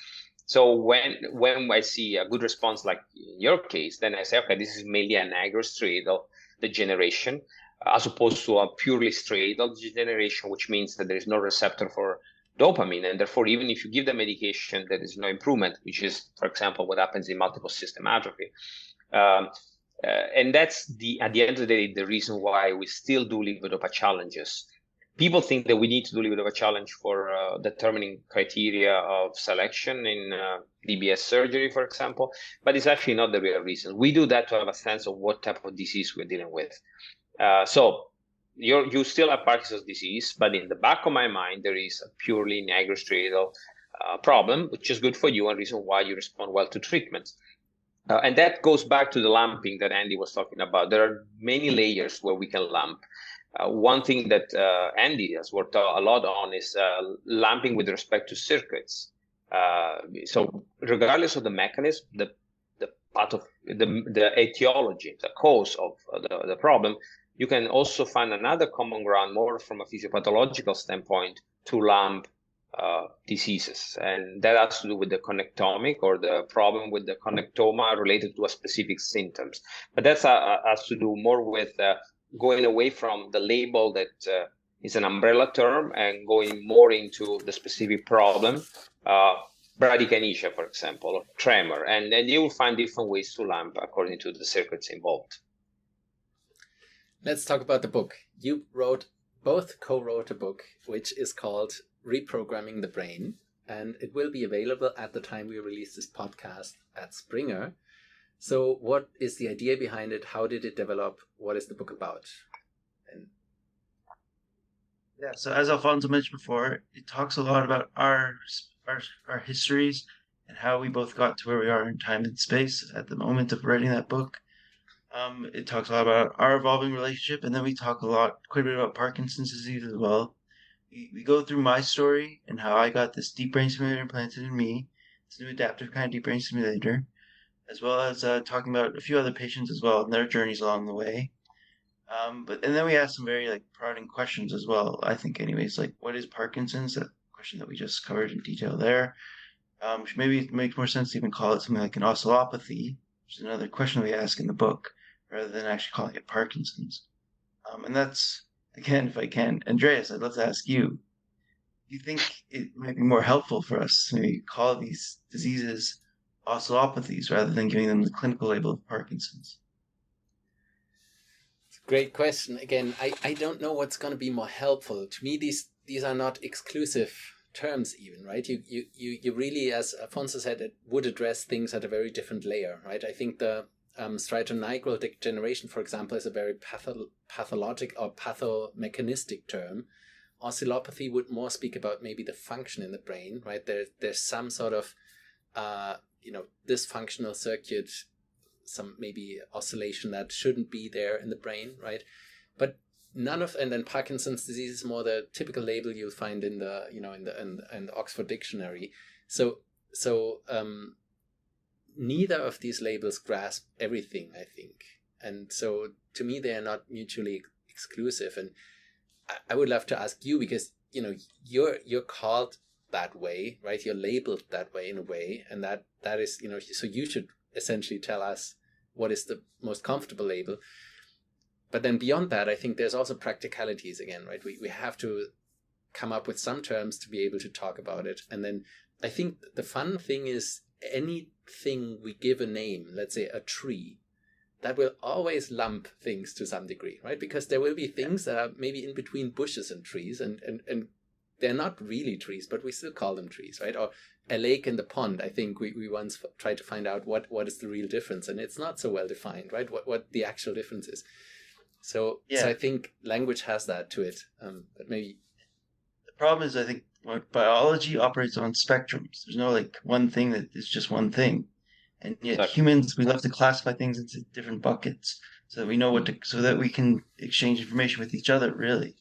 So when I see a good response like in your case, then I say, okay, this is mainly a nigrostriatal degeneration, as opposed to a purely striatal degeneration, which means that there is no receptor for dopamine, and therefore even if you give the medication, there is no improvement, which is, for example, what happens in multiple system atrophy. And that's at the end of the day, the reason why we still do levodopa challenges. People think that we need to do levodopa challenge for determining criteria of selection in DBS surgery, for example, but it's actually not the real reason. We do that to have a sense of what type of disease we're dealing with. So you still have Parkinson's disease, but in the back of my mind, there is a purely nigrostriatal problem, which is good for you and reason why you respond well to treatment. And that goes back to the lumping that Andy was talking about. There are many layers where we can lump. One thing that Andy has worked a lot on is lumping with respect to circuits. So regardless of the mechanism, the part of the etiology, the cause of the problem, you can also find another common ground more from a physiopathological standpoint to lump diseases. And that has to do with the connectomic or the problem with the connectoma related to a specific symptoms. But that has to do more with going away from the label that is an umbrella term and going more into the specific problem. bradykinesia, for example, or tremor, and then you will find different ways to lamp according to the circuits involved. Let's talk about the book. You both co-wrote a book, which is called Reprogramming the Brain, and it will be available at the time we release this podcast at Springer. So what is the idea behind it? How did it develop? What is the book about? Yeah, so as Alfonso mentioned before, it talks a lot about our histories and how we both got to where we are in time and space at the moment of writing that book. It talks a lot about our evolving relationship, and then we talk quite a bit about Parkinson's disease as well. We go through my story and how I got this deep brain stimulator implanted in me. It's a new adaptive kind of deep brain stimulator, as well as talking about a few other patients as well and their journeys along the way. And then we ask some very prodding questions as well. I think, anyways, like what is Parkinson's? That question that we just covered in detail there. Maybe it makes more sense to even call it something like an oscillopathy, which is another question we ask in the book, rather than actually calling it Parkinson's. And that's, again, if I can, Andreas, I'd love to ask you, do you think it might be more helpful for us to maybe call these diseases oscillopathies rather than giving them the clinical label of Parkinson's? Great question. Again, I don't know what's going to be more helpful. To me, these are not exclusive terms even, right? You really, as Alfonso said, it would address things at a very different layer, right? I think the striatonigral degeneration, for example, is a very pathologic or pathomechanistic term. Oscillopathy would more speak about maybe the function in the brain, right? There's some sort of, dysfunctional circuit, some maybe oscillation that shouldn't be there in the brain, right? But and then Parkinson's disease is more the typical label you'll find in the, in the Oxford Dictionary. So neither of these labels grasp everything, I think. And so to me, they are not mutually exclusive. And I would love to ask you, because, you're called that way, right? You're labeled that way in a way. And that is, so you should essentially tell us what is the most comfortable label. But then beyond that, I think there's also practicalities again, right? We have to come up with some terms to be able to talk about it. And then I think the fun thing is anything we give a name, let's say a tree, that will always lump things to some degree, right? Because there will be things that are maybe in between bushes and trees, and they're not really trees, but we still call them trees, right? Or a lake and the pond. I think we once tried to find out what is the real difference, and it's not so well defined, right? What the actual difference is. So I think language has that to it, but maybe the problem is, I think biology operates on spectrums. There's no one thing that is just one thing, and yet humans, we love to classify things into different buckets so that we know so that we can exchange information with each other, really.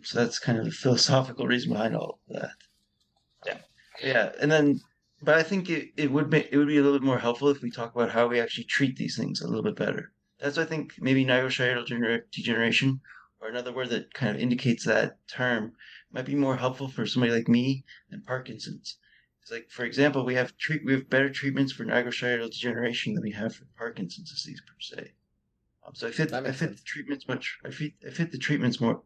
So that's kind of the philosophical reason behind all of that. Yeah, and then, but I think it would be a little bit more helpful if we talk about how we actually treat these things a little bit better. That's, I think, maybe nigrostriatal degeneration, or another word that kind of indicates that term, might be more helpful for somebody like me than Parkinson's. It's for example, we have better treatments for nigrostriatal degeneration than we have for Parkinson's disease per se. So I fit the treatments more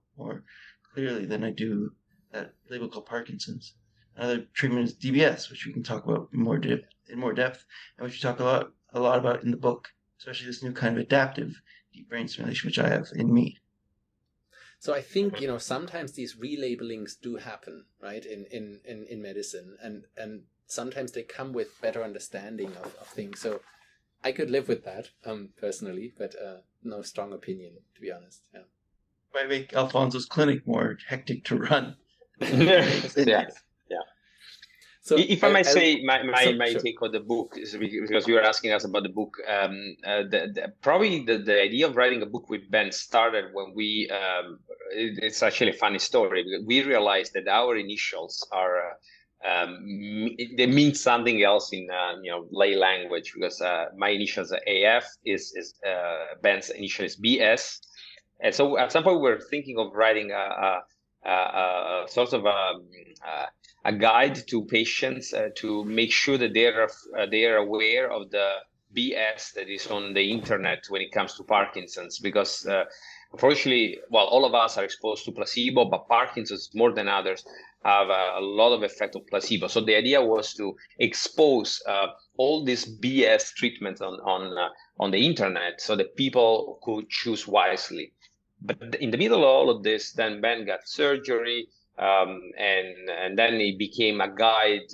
clearly than I do that label called Parkinson's. Another treatment is DBS, which we can talk about in more depth, and which we talk a lot about in the book, especially this new kind of adaptive deep brain stimulation, which I have in me. So I think, sometimes these relabelings do happen, right, in medicine, and sometimes they come with better understanding of things. So I could live with that, personally, but no strong opinion, to be honest. Yeah. Might make Alfonso's clinic more hectic to run. Yeah. So if I might say, my sure. take on the book is because you were asking us about the book. Probably the idea of writing a book with Ben started when we. It's actually a funny story because we realized that our initials are. They mean something else in lay language, because my initials are AF, is Ben's initial is BS, and so at some point we were thinking of writing a sort of a guide to patients to make sure that they are aware of the BS that is on the internet when it comes to Parkinson's, because unfortunately, all of us are exposed to placebo, but Parkinson's more than others have a lot of effect of placebo. So the idea was to expose all these BS treatments on the internet so that people could choose wisely. But in the middle of all of this, then Ben got surgery, and then he became a guide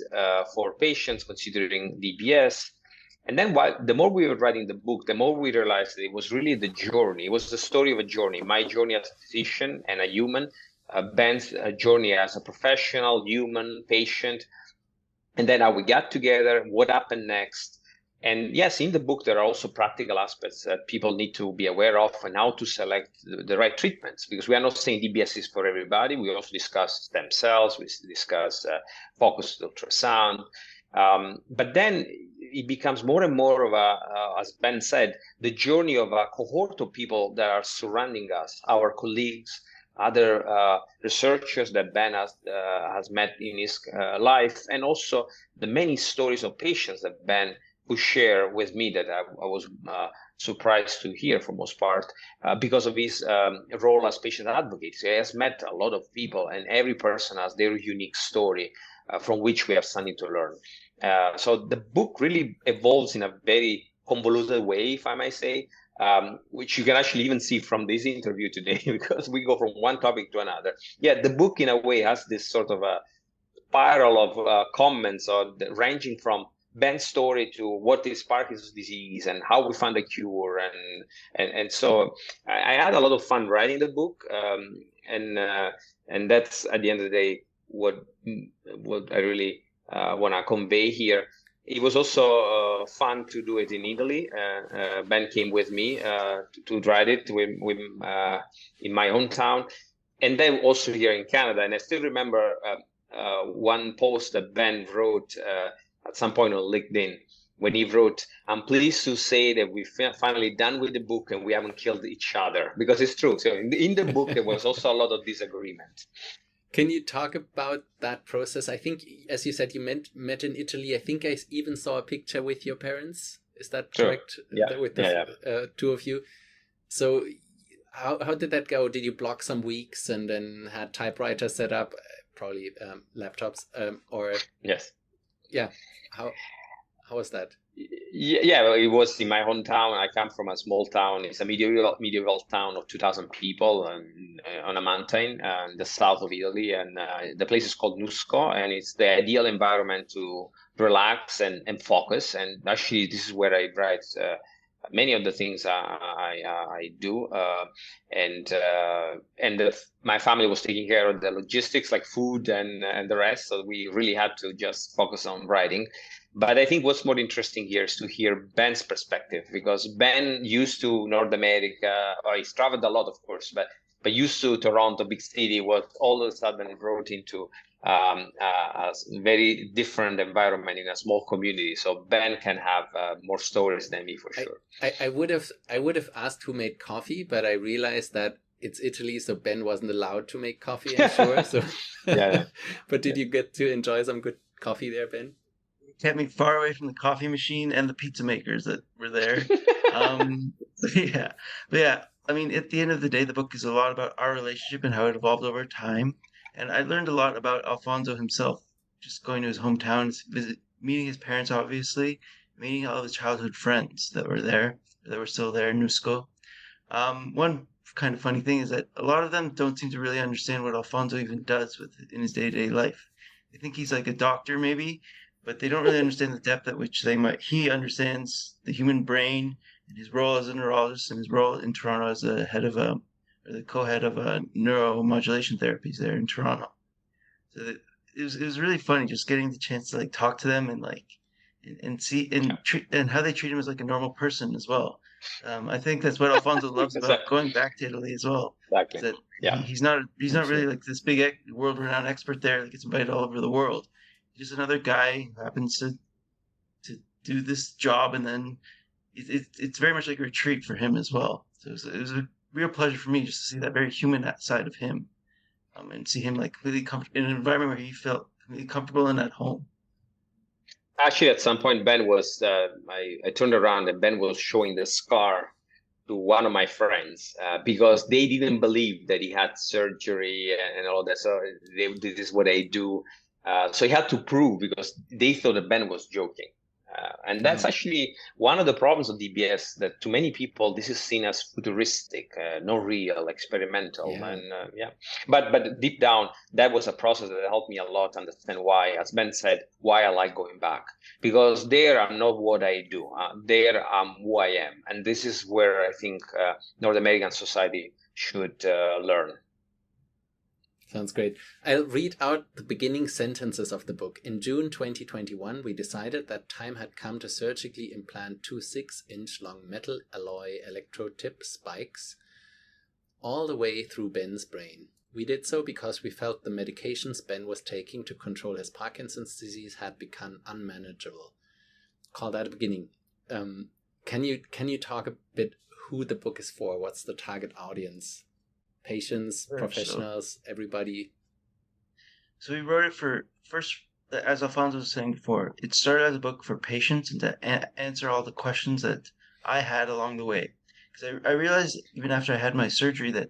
for patients considering DBS. And then the more we were writing the book, the more we realized that it was really the journey. It was the story of a journey, my journey as a physician and a human, Ben's journey as a professional, human, patient, and then how we got together, what happened next. And yes, in the book, there are also practical aspects that people need to be aware of and how to select the right treatments, because we are not saying DBS is for everybody. We also discuss stem cells, we discuss focused ultrasound. But then it becomes more and more of as Ben said, the journey of a cohort of people that are surrounding us, our colleagues, other researchers that Ben has met in his life, and also the many stories of patients that Ben could share with me that I was surprised to hear for most part because of his role as patient advocate. So he has met a lot of people, and every person has their unique story from which we have something to learn. So the book really evolves in a very convoluted way, if I may say, which you can actually even see from this interview today, because we go from one topic to another. Yeah, the book in a way has this sort of a spiral of comments ranging from Ben's story to what is Parkinson's disease and how we found a cure, and so I had a lot of fun writing the book, and that's at the end of the day what I really want to convey here. It was also fun to do it in Italy. Ben came with me to write it in my hometown, and then also here in Canada. And I still remember one post that Ben wrote at some point on LinkedIn, when he wrote, "I'm pleased to say that we've finally done with the book and we haven't killed each other," because it's true. So in the book, there was also a lot of disagreement. Can you talk about that process? I think, as you said, you met in Italy. I think I even saw a picture with your parents. Is that correct? Yeah. With the two of you. So how did that go? Did you block some weeks and then had typewriters set up, probably laptops, or? Yes. Yeah. How was that? Yeah, well, it was in my hometown. I come from a small town. It's a medieval town of 2,000 people on a mountain in the south of Italy. And the place is called Nusco, and it's the ideal environment to relax and focus. And actually, this is where I write many of the things I do. My family was taking care of the logistics, like food and the rest. So we really had to just focus on writing. But I think what's more interesting here is to hear Ben's perspective, because Ben used to North America. He's traveled a lot, of course, but used to Toronto, big city, was all of a sudden brought into a very different environment in a small community. So Ben can have more stories than me, for sure. I would have asked who made coffee, but I realized that it's Italy, so Ben wasn't allowed to make coffee, I'm sure. So Yeah. But did you get to enjoy some good coffee there, Ben? Kept me far away from the coffee machine and the pizza makers that were there. Yeah. I mean, at the end of the day, the book is a lot about our relationship and how it evolved over time. And I learned a lot about Alfonso himself, just going to his hometown, meeting his parents, obviously, meeting all of his childhood friends that were still there in Nusco. One kind of funny thing is that a lot of them don't seem to really understand what Alfonso even does in his day-to-day life. They think he's like a doctor, maybe, but they don't really understand the depth at which he understands the human brain and his role as a neurologist and his role in Toronto as the co-head of neuromodulation therapies there in Toronto. So it was really funny just getting the chance to talk to them and see and how they treat him as like a normal person as well. I think that's what Alfonso loves about going back to Italy as well. Exactly. That he's not really like this big world-renowned expert there that gets invited all over the world. He's just another guy who happens to do this job, and then it's very much like a retreat for him as well. So it was a real pleasure for me just to see that very human side of him, and see him completely comfortable in an environment where he felt completely comfortable and at home. Actually, at some point, Ben was, I turned around and Ben was showing the scar to one of my friends because they didn't believe that he had surgery and all that. So this is what they do. So he had to prove because they thought that Ben was joking. And that's actually one of the problems of DBS, that to many people, this is seen as futuristic, not real, experimental. Yeah. And but deep down, that was a process that helped me a lot to understand why, as Ben said, why I like going back. Because there I'm not what I do. There I'm who I am. And this is where I think North American society should learn. Sounds great. I'll read out the beginning sentences of the book. In June 2021, we decided that time had come to surgically implant two 6-inch long metal alloy electrode tip spikes all the way through Ben's brain. We did so because we felt the medications Ben was taking to control his Parkinson's disease had become unmanageable. Call that a beginning. Can you talk a bit who the book is for? What's the target audience? Patients, professionals, everybody. So we wrote it for, first, as Alfonso was saying before, it started as a book for patients and to answer all the questions that I had along the way. Because I realized, even after I had my surgery, that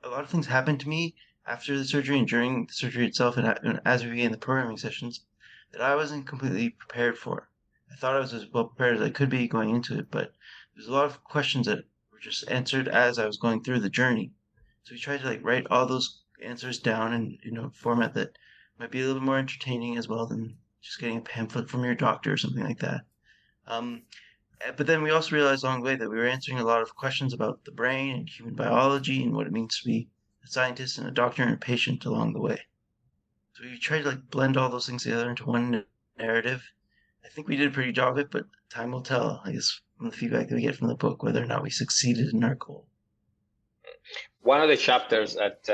a lot of things happened to me after the surgery and during the surgery itself, and as we began the programming sessions, that I wasn't completely prepared for. I thought I was as well prepared as I could be going into it, but there's a lot of questions that were just answered as I was going through the journey. So we tried to write all those answers down in a format that might be a little bit more entertaining as well than just getting a pamphlet from your doctor or something like that. But then we also realized along the way that we were answering a lot of questions about the brain and human biology and what it means to be a scientist and a doctor and a patient along the way. So we tried to blend all those things together into one narrative. I think we did a pretty job of it, but time will tell, I guess, from the feedback that we get from the book, whether or not we succeeded in our goal. One of the chapters that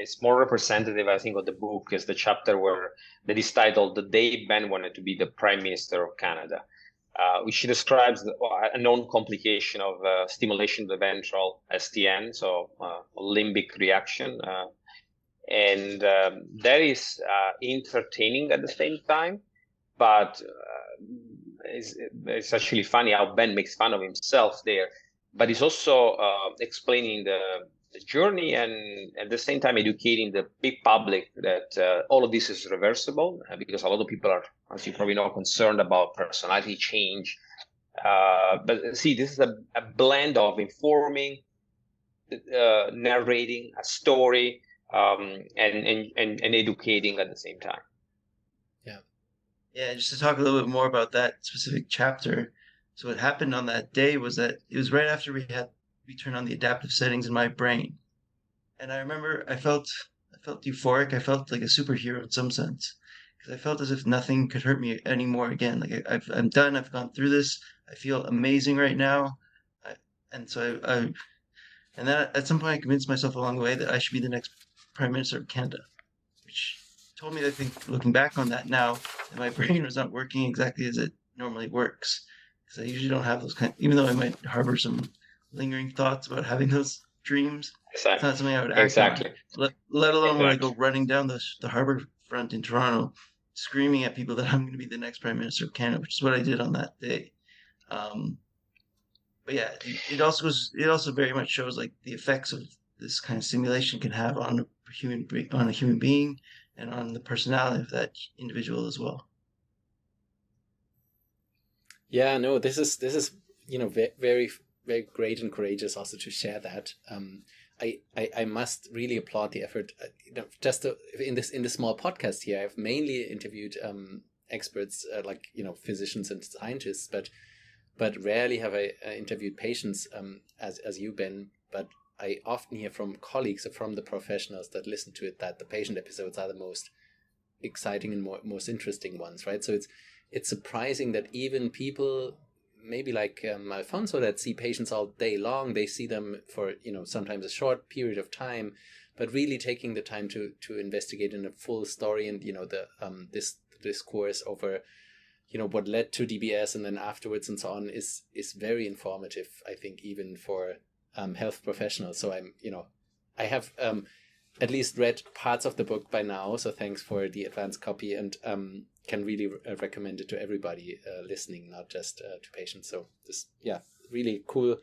is more representative, I think, of the book is the chapter that is titled "The Day Ben Wanted to Be the Prime Minister of Canada," which describes a known complication of stimulation of the ventral STN, so limbic reaction, and that is entertaining at the same time, but it's actually funny how Ben makes fun of himself there, but he's also explaining the journey and at the same time educating the big public that all of this is reversible, because a lot of people are, as you probably know, concerned about personality change. But see, this is a blend of informing, narrating a story, and educating at the same time. Yeah, just to talk a little bit more about that specific chapter. So what happened on that day was that it was right after we turned on the adaptive settings in my brain. And I remember I felt euphoric. I felt like a superhero in some sense, because I felt as if nothing could hurt me anymore again. I'm done. I've gone through this. I feel amazing right now. And then at some point I convinced myself along the way that I should be the next Prime Minister of Canada, which told me that I think, looking back on that now, that my brain was not working exactly as it normally works. Because I usually don't have those even though I might harbor some lingering thoughts about having those dreams. Exactly. It's not something I would act on. Let alone when I go running down the harbor front in Toronto, screaming at people that I'm going to be the next Prime Minister of Canada, which is what I did on that day. But yeah, it also very much shows the effects of this kind of simulation can have on a human being and on the personality of that individual as well. Yeah, no, this is very, very great and courageous also to share that. I must really applaud the effort. In this small podcast here, I've mainly interviewed experts physicians and scientists, but rarely have I interviewed patients as you, Ben. But I often hear from colleagues or from the professionals that listen to it that the patient episodes are the most exciting and most interesting ones, right? So it's surprising that even people maybe like Alfonso that see patients all day long, they see them for sometimes a short period of time, but really taking the time to investigate in a full story and this discourse over what led to DBS and then afterwards and so on is very informative, I think, even for health professionals. So I have at least read parts of the book by now, so thanks for the advanced copy, and can really recommend it to everybody listening, not just to patients. So this, really cool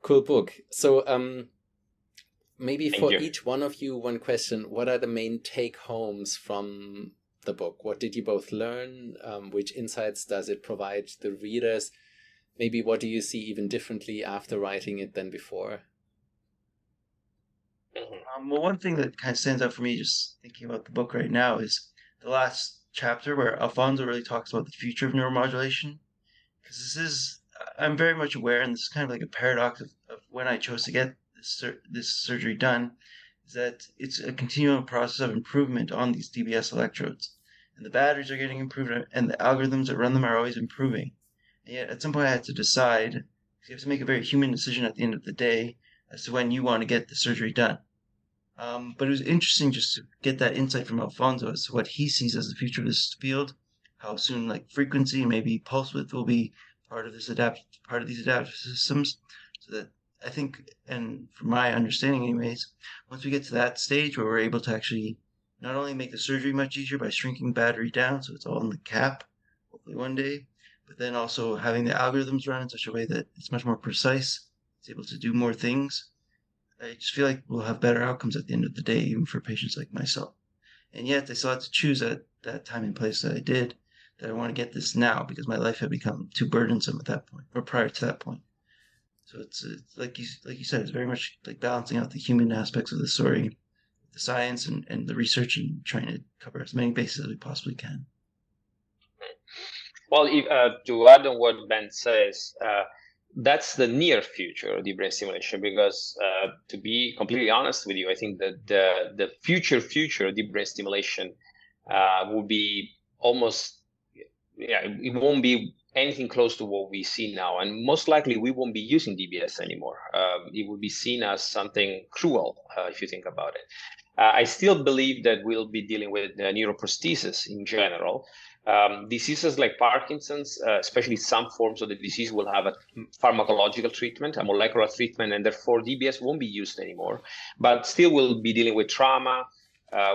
Cool book. So maybe Thank for you. each one of you, one question. What are the main take-homes from the book? What did you both learn? Which insights does it provide the readers? Maybe what do you see even differently after writing it than before? Well, one thing that kind of stands out for me, just thinking about the book right now, is the last chapter where Alfonso really talks about the future of neuromodulation. Because I'm very much aware, and this is kind of like a paradox of when I chose to get this surgery done, is that it's a continual process of improvement on these DBS electrodes. And the batteries are getting improved, and the algorithms that run them are always improving. And yet, at some point, I had to decide, because you have to make a very human decision at the end of the day as to when you want to get the surgery done. But it was interesting just to get that insight from Alfonso as to what he sees as the future of this field, how soon like frequency and maybe pulse width will be part of these adaptive systems. So that I think, and from my understanding anyways, once we get to that stage where we're able to actually not only make the surgery much easier by shrinking battery down so it's all in the cap, hopefully one day, but then also having the algorithms run in such a way that it's much more precise, it's able to do more things. I just feel like we'll have better outcomes at the end of the day, even for patients like myself. And yet, I still had to choose at that time and place that I did, that I want to get this now because my life had become too burdensome at that point, or prior to that point. So it's like you said, it's very much like balancing out the human aspects of the story, the science and the research, and trying to cover as many bases as we possibly can. Well, to add on what Ben says, that's the near future of deep brain stimulation, because to be completely honest with you, I think that the future of deep brain stimulation will be almost, it won't be anything close to what we see now. And most likely we won't be using DBS anymore. It will be seen as something cruel, if you think about it. I still believe that we'll be dealing with neuroprosthesis in general. Diseases like Parkinson's, especially some forms of the disease, will have a pharmacological treatment, a molecular treatment, and therefore DBS won't be used anymore. But still, we'll be dealing with trauma,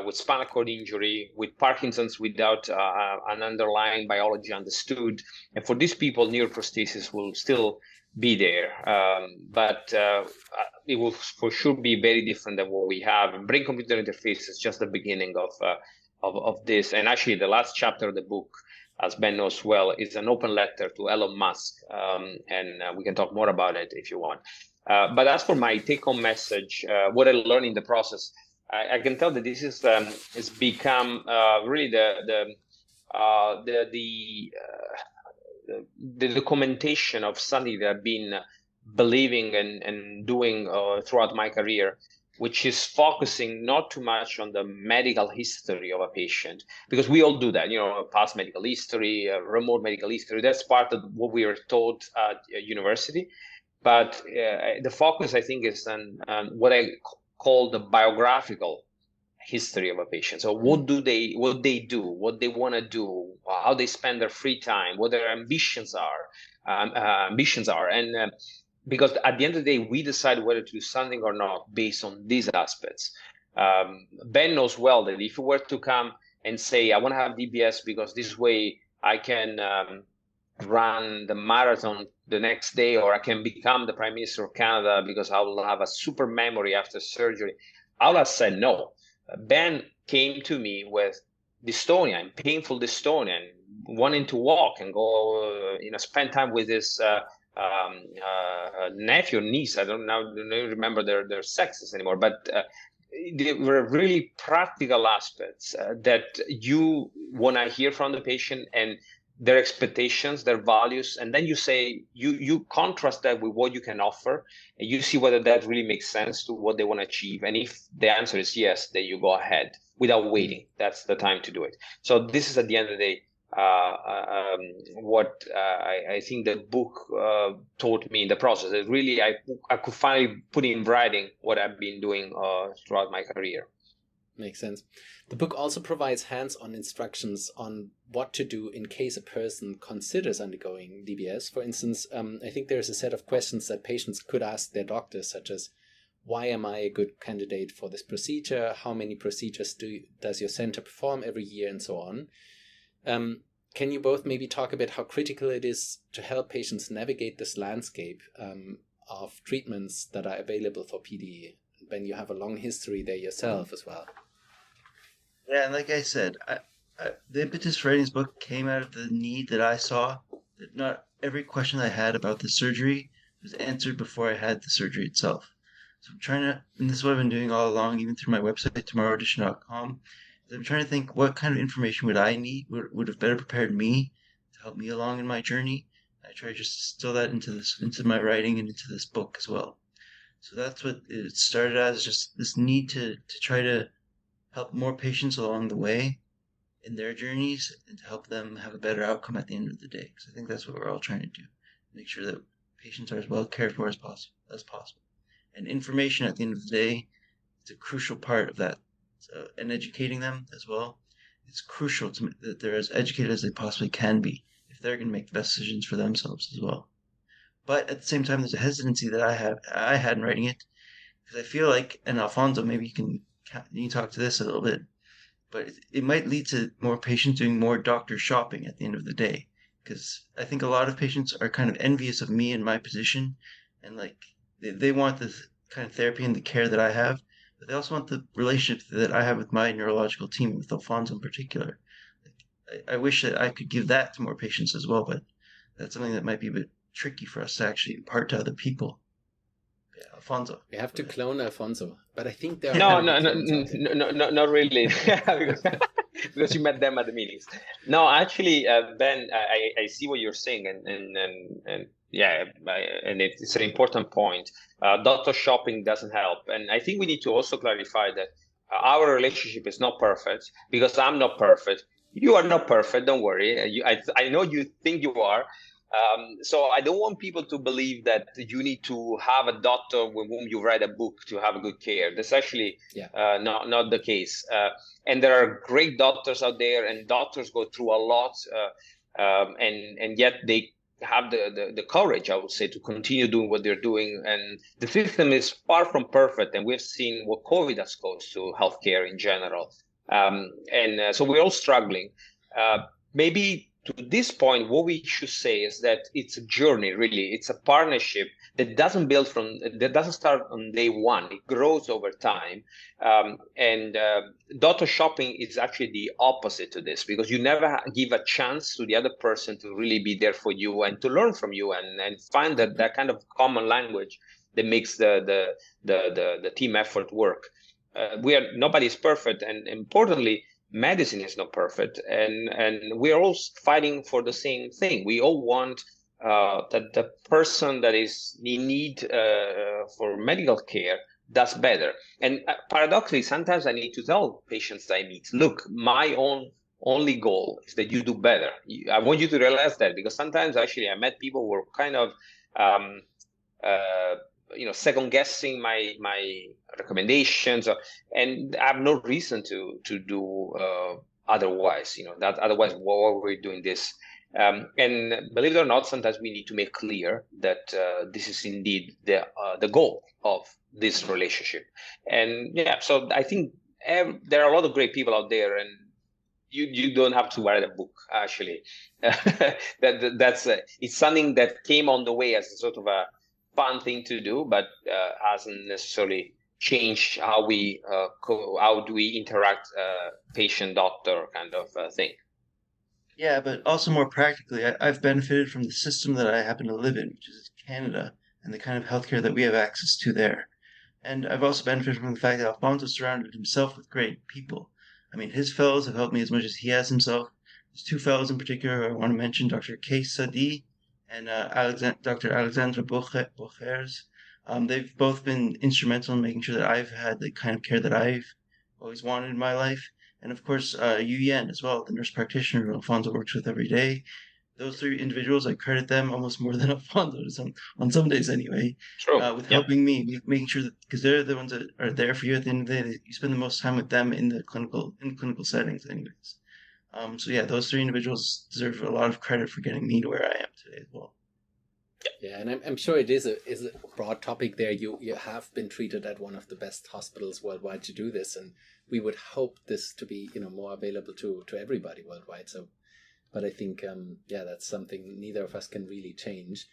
with spinal cord injury, with Parkinson's without an underlying biology understood. And for these people, neuroprosthesis will still be there. But it will for sure be very different than what we have. Brain-computer interface is just the beginning of this. And actually, the last chapter of the book, as Ben knows well, is an open letter to Elon Musk. And we can talk more about it if you want. But as for my take-home message, what I learned in the process, I can tell that this is it's become really the documentation of something that I've been believing and doing throughout my career, which is focusing not too much on the medical history of a patient, because we all do that, past medical history, remote medical history. That's part of what we are taught at university. But the focus, I think, is on what I call the biographical history of a patient. So what they do, what they want to do, how they spend their free time, what their ambitions are, and because at the end of the day, we decide whether to do something or not based on these aspects. Ben knows well that if you were to come and say, I want to have DBS because this way I can run the marathon the next day, or I can become the Prime Minister of Canada because I will have a super memory after surgery, I would have said no. Ben came to me with dystonia, and painful dystonia, and wanting to walk and go, spend time with his nephew or niece. I don't remember their sexes anymore, but they were really practical aspects that you want to hear from the patient, and their expectations, their values, and then you say you contrast that with what you can offer, and you see whether that really makes sense to what they want to achieve. And if the answer is yes, then you go ahead without waiting. That's the time to do it. So this is, at the end of the day, what I think the book taught me in the process. It really, I could finally put in writing what I've been doing throughout my career. Makes sense. The book also provides hands-on instructions on what to do in case a person considers undergoing DBS. For instance, I think there's a set of questions that patients could ask their doctors, such as, why am I a good candidate for this procedure? How many procedures does your center perform every year, and so on? Can you both maybe talk about how critical it is to help patients navigate this landscape of treatments that are available for PD. Ben, you have a long history there yourself as well. Yeah, and like I said, the impetus for writing this book came out of the need that I saw. That not every question I had about the surgery was answered before I had the surgery itself. So I'm trying to, and this is what I've been doing all along, even through my website, tomorrowedition.com. I'm trying to think what kind of information would I need, would have better prepared me to help me along in my journey. I try to just distill that into my writing and into this book as well. So that's what it started as, just this need to try to help more patients along the way in their journeys and to help them have a better outcome at the end of the day. Because I think that's what we're all trying to do. Make sure that patients are as well cared for as possible. And information at the end of the day is a crucial part of that. So, and educating them as well. It's crucial that they're as educated as they possibly can be if they're going to make the best decisions for themselves as well. But at the same time, there's a hesitancy that I had in writing it, because I feel like, and Alfonso, maybe you can talk to this a little bit, but it might lead to more patients doing more doctor shopping at the end of the day. Because I think a lot of patients are kind of envious of me and my position, and like they want the kind of therapy and the care that I have, but they also want the relationship that I have with my neurological team, with Alfonso in particular. I wish that I could give that to more patients as well, but that's something that might be a bit tricky for us to actually impart to other people. Yeah, Alfonso. We have to clone Alfonso, but I think there are No, already no, no, clones out there. no, not really, because, because you met them at the meetings. No, actually, Ben, I see what you're saying, and yeah, and it's an important point. Doctor shopping doesn't help, and I think we need to also clarify that our relationship is not perfect, because I'm not perfect. You are not perfect. Don't worry. I know you think you are. So I don't want people to believe that you need to have a doctor with whom you write a book to have good care. That's actually not the case. And there are great doctors out there, and doctors go through a lot, and yet they have the courage, I would say, to continue doing what they're doing. And the system is far from perfect, and we've seen what COVID has caused to healthcare in general. So we're all struggling. Maybe to this point, what we should say is that it's a journey, really. It's a partnership that doesn't start on day one. It grows over time. And doctor shopping is actually the opposite to this, because you never give a chance to the other person to really be there for you and to learn from you and find that kind of common language that makes the team effort work. Nobody's perfect, and importantly, medicine is not perfect, and we are all fighting for the same thing. We all want that the person that is in need for medical care does better. And paradoxically, sometimes I need to tell patients I meet, look, my only goal is that you do better. I want you to realize that, because sometimes actually I met people who were kind of second guessing my recommendations, and I have no reason to do otherwise. That otherwise, why are we doing this? And believe it or not, sometimes we need to make clear that this is indeed the goal of this relationship. And so I think there are a lot of great people out there, and you don't have to write a book. Actually, that's it's something that came on the way as a sort of a fun thing to do, but hasn't necessarily changed how do we interact, patient doctor kind of thing. Yeah, but also more practically, I've benefited from the system that I happen to live in, which is Canada, and the kind of healthcare that we have access to there. And I've also benefited from the fact that Alfonso surrounded himself with great people. I mean, his fellows have helped me as much as he has himself. There's two fellows in particular I want to mention, Dr. Kay Sadi and Dr. Alexandra Bochers. They've both been instrumental in making sure that I've had the kind of care that I've always wanted in my life. And of course, Yu Yan as well, the nurse practitioner who Alfonso works with every day. Those three individuals, I credit them almost more than Alfonso, on some days anyway, with helping me, making sure that, because they're the ones that are there for you at the end of the day. You spend the most time with them in clinical settings anyways. So yeah, those three individuals deserve a lot of credit for getting me to where I am today as well. Yeah, and I'm sure it is a broad topic there. You have been treated at one of the best hospitals worldwide to do this, and we would hope this to be more available to everybody worldwide. So, but I think that's something neither of us can really change.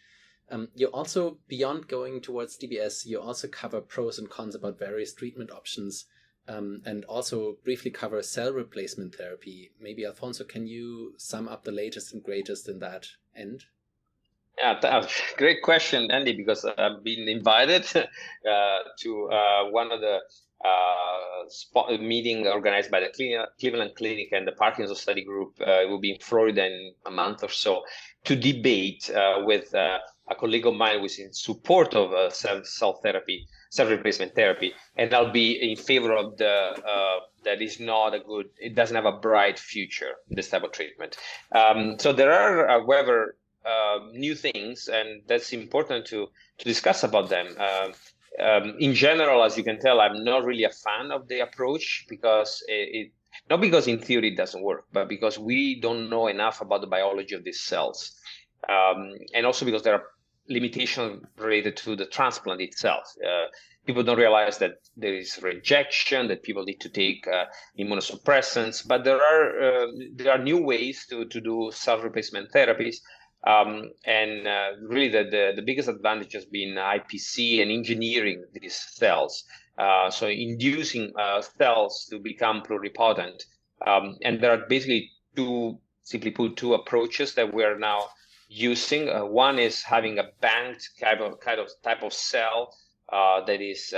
You also, beyond going towards DBS, you also cover pros and cons about various treatment options, and also briefly cover cell replacement therapy. Maybe, Alfonso, can you sum up the latest and greatest in that end? Yeah, great question, Andy, because I've been invited to one of the meeting organized by the Cleveland Clinic and the Parkinson Study Group. It will be in Florida in a month or so to debate with a colleague of mine who is in support of cell replacement therapy, and I'll be in favor of that is not a good. It doesn't have a bright future, this type of treatment. So there are, however, new things, and that's important to discuss about them. In general, as you can tell, I'm not really a fan of the approach because not because in theory it doesn't work, but because we don't know enough about the biology of these cells, and also because there are limitations related to the transplant itself. People don't realize that there is rejection, that people need to take immunosuppressants, but there are new ways to do cell replacement therapies. Really the biggest advantage has been IPC and engineering these cells, so inducing cells to become pluripotent. And there are basically two approaches that we're now using. One is having a banked type of cell that is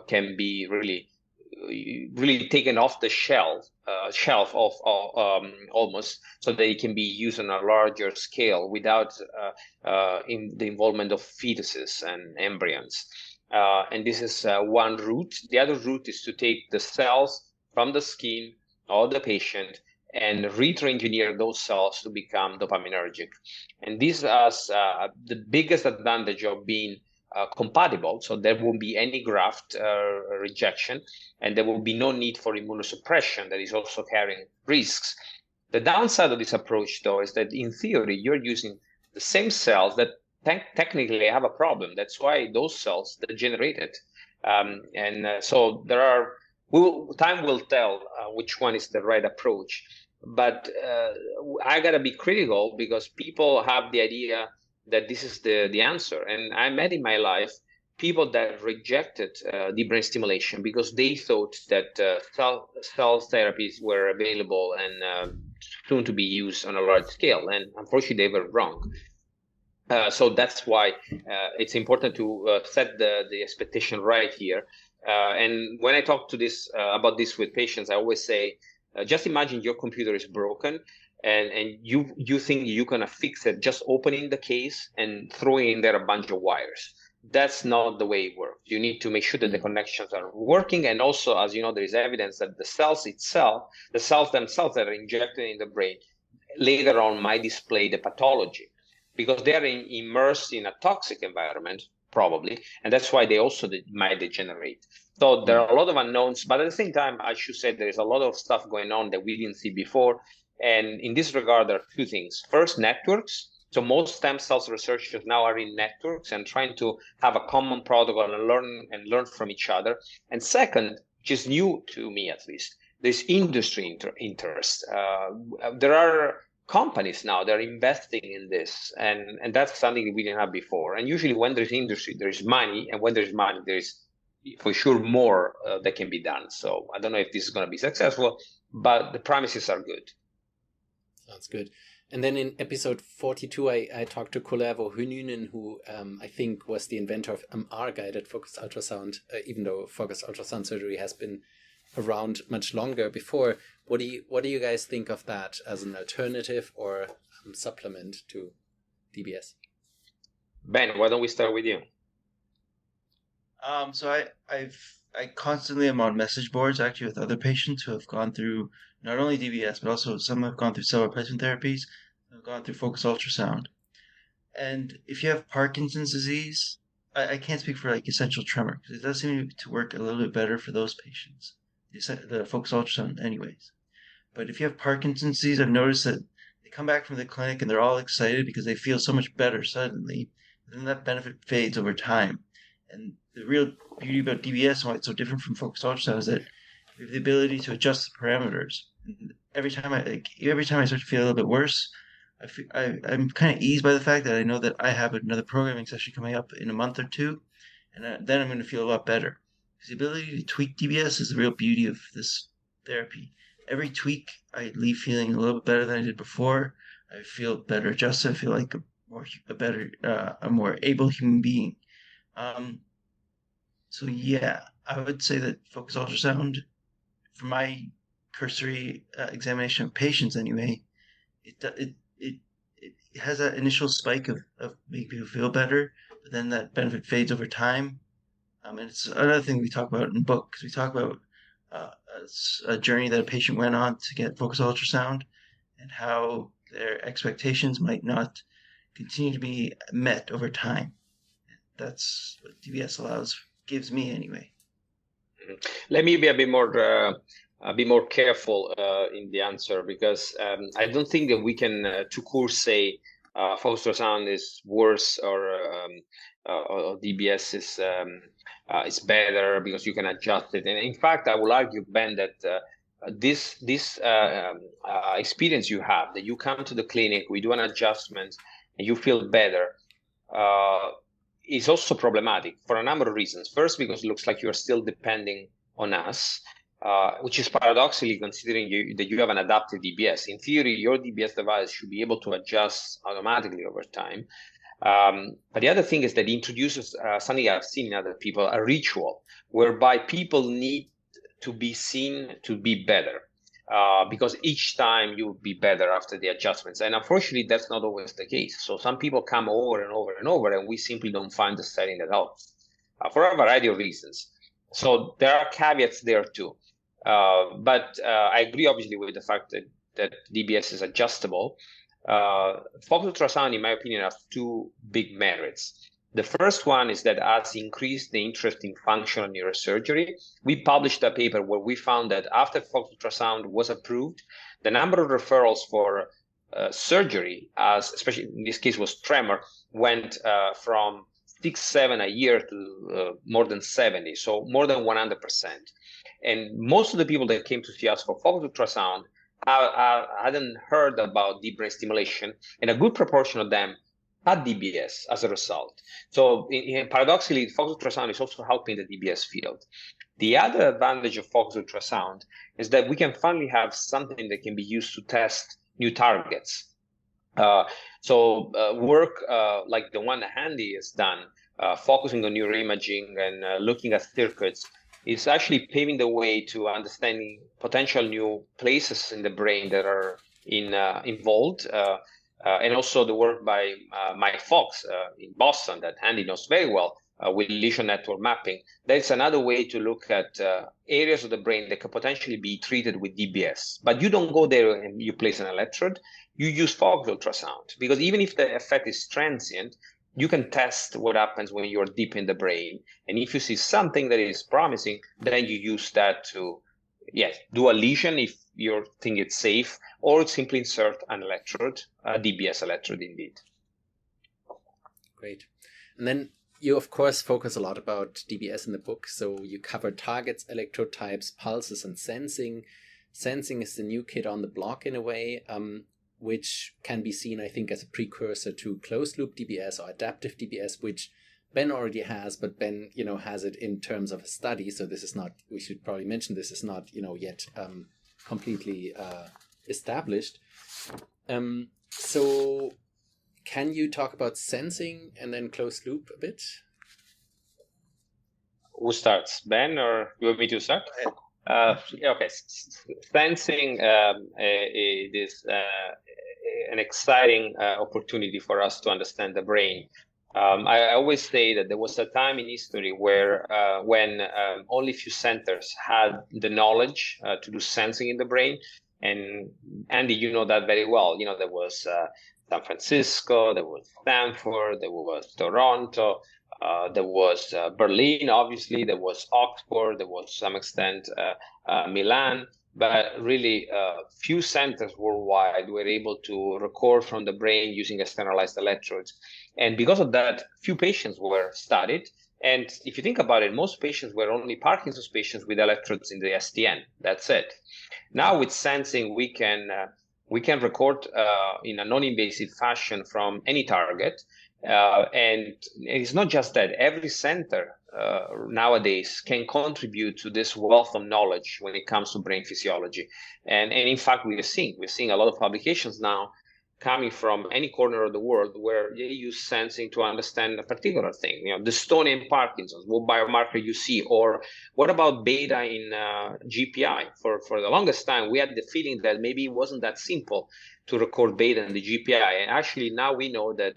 can be really taken off the shelf of almost, so that it can be used on a larger scale without in the involvement of fetuses and embryons. And this is one route. The other route is to take the cells from the skin of the patient and re-engineer those cells to become dopaminergic. And this has the biggest advantage of being compatible, so there won't be any graft rejection, and there will be no need for immunosuppression that is also carrying risks. The downside of this approach, though, is that in theory you're using the same cells that technically have a problem. That's why those cells degenerated, so there are. Time will tell which one is the right approach, but I gotta be critical because people have the idea that this is the answer. And I met in my life people that rejected deep brain stimulation because they thought that cell therapies were available and soon to be used on a large scale. And unfortunately, they were wrong. So that's why it's important to set the expectation right here. And when I talk to about this with patients, I always say, just imagine your computer is broken, and you think you're gonna fix it just opening the case and throwing in there a bunch of wires. That's not the way it works. You need to make sure that the connections are working, and also, as you know, there is evidence that the cells themselves that are injected in the brain later on might display the pathology because they are immersed in a toxic environment, probably, and that's why they also might degenerate. So there are a lot of unknowns, but at the same time, I should say there is a lot of stuff going on that we didn't see before. And in this regard, there are two things. First, networks. So most stem cells researchers now are in networks and trying to have a common protocol and learn from each other. And second, which is new to me at least, there's industry interest. There are companies now that are investing in this, and that's something that we didn't have before. And usually when there's industry, there is money, and when there's money, there is for sure more that can be done. So I don't know if this is going to be successful, but the premises are good. Sounds good. And then in episode 42, I talked to Kullervo Hynynen, who I think was the inventor of MR-guided focused ultrasound, even though focused ultrasound surgery has been around much longer before. What do you guys think of that as an alternative or supplement to DBS? Ben, why don't we start with you? So I constantly am on message boards actually with other patients who have gone through not only DBS, but also some have gone through cell replacement therapies, have gone through focused ultrasound. And if you have Parkinson's disease, I can't speak for like essential tremor because it does seem to work a little bit better for those patients, the focused ultrasound anyways. But if you have Parkinson's disease, I've noticed that they come back from the clinic and they're all excited because they feel so much better suddenly. And then that benefit fades over time. And the real beauty about DBS and why it's so different from focused ultrasound is that we have the ability to adjust the parameters. And every time I start to feel a little bit worse, I'm kind of eased by the fact that I know that I have another programming session coming up in a month or two, and then I'm going to feel a lot better. Because the ability to tweak DBS is the real beauty of this therapy. Every tweak, I leave feeling a little bit better than I did before. I feel better adjusted. I feel like a more able human being. So yeah, I would say that focus ultrasound, for my cursory examination of patients anyway, it has that initial spike of making people feel better, but then that benefit fades over time. And it's another thing we talk about in the book, because we talk about a journey that a patient went on to get focus ultrasound and how their expectations might not continue to be met over time. That's what DBS gives me anyway. Let me be a bit more careful in the answer, because I don't think that we can to course say focus ultrasound is worse or DBS is better because you can adjust it. And in fact, I will argue, Ben, that this experience you have, that you come to the clinic, we do an adjustment, and you feel better, is also problematic for a number of reasons. First, because it looks like you're still depending on us, which is paradoxically, considering that you have an adaptive DBS. In theory, your DBS device should be able to adjust automatically over time. But the other thing is that it introduces something I've seen in other people, a ritual whereby people need to be seen to be better. Because each time you'll be better after the adjustments. And unfortunately, that's not always the case. So some people come over and over and over, and we simply don't find the setting that helps for a variety of reasons. So there are caveats there too. But I agree, obviously, with the fact that DBS is adjustable. Focus ultrasound, in my opinion, has two big merits. The first one is that has increased the interest in functional neurosurgery. We published a paper where we found that after focus ultrasound was approved, the number of referrals for surgery, especially in this case was tremor, went from 6-7 a year to more than 70, so more than 100%. And most of the people that came to see us for focus ultrasound hadn't heard about deep brain stimulation, and a good proportion of them had DBS as a result. So paradoxically, focus ultrasound is also helping the DBS field. The other advantage of focus ultrasound is that we can finally have something that can be used to test new targets. Work like the one that Andy has done, focusing on neuroimaging and looking at circuits, is actually paving the way to understanding potential new places in the brain that are involved. And also the work by Mike Fox in Boston that Andy knows very well with lesion network mapping. That's another way to look at areas of the brain that could potentially be treated with DBS. But you don't go there and you place an electrode. You use focus ultrasound, because even if the effect is transient, you can test what happens when you're deep in the brain. And if you see something that is promising, then you use that to do a lesion if you think it's safe, or simply insert an electrode, a DBS electrode indeed. Great. And then you, of course, focus a lot about DBS in the book. So you cover targets, electrode types, pulses, and sensing. Sensing is the new kid on the block in a way, which can be seen, I think, as a precursor to closed-loop DBS or adaptive DBS, which Ben already has, but Ben, has it in terms of a study. So this is not, we should probably mention, this is not, yet completely established. So can you talk about sensing and then closed loop a bit? Who starts, Ben, or you want me to start? Okay. Sensing is an exciting opportunity for us to understand the brain. I always say that there was a time in history where when only few centers had the knowledge to do sensing in the brain. And Andy, you know that very well. There was San Francisco, there was Stanford, there was Toronto, there was Berlin, obviously, there was Oxford, there was to some extent Milan. But really, few centers worldwide were able to record from the brain using externalized electrodes. And because of that, few patients were studied. And if you think about it, most patients were only Parkinson's patients with electrodes in the STN. That's it. Now with sensing, we can we can record in a non-invasive fashion from any target. And it's not just that. Every center nowadays can contribute to this wealth of knowledge when it comes to brain physiology. And in fact, we're seeing a lot of publications now coming from any corner of the world where they use sensing to understand a particular thing. The stone in Parkinson's, what biomarker you see, or what about beta in GPI? For the longest time, we had the feeling that maybe it wasn't that simple to record beta in the GPI. And actually, now we know that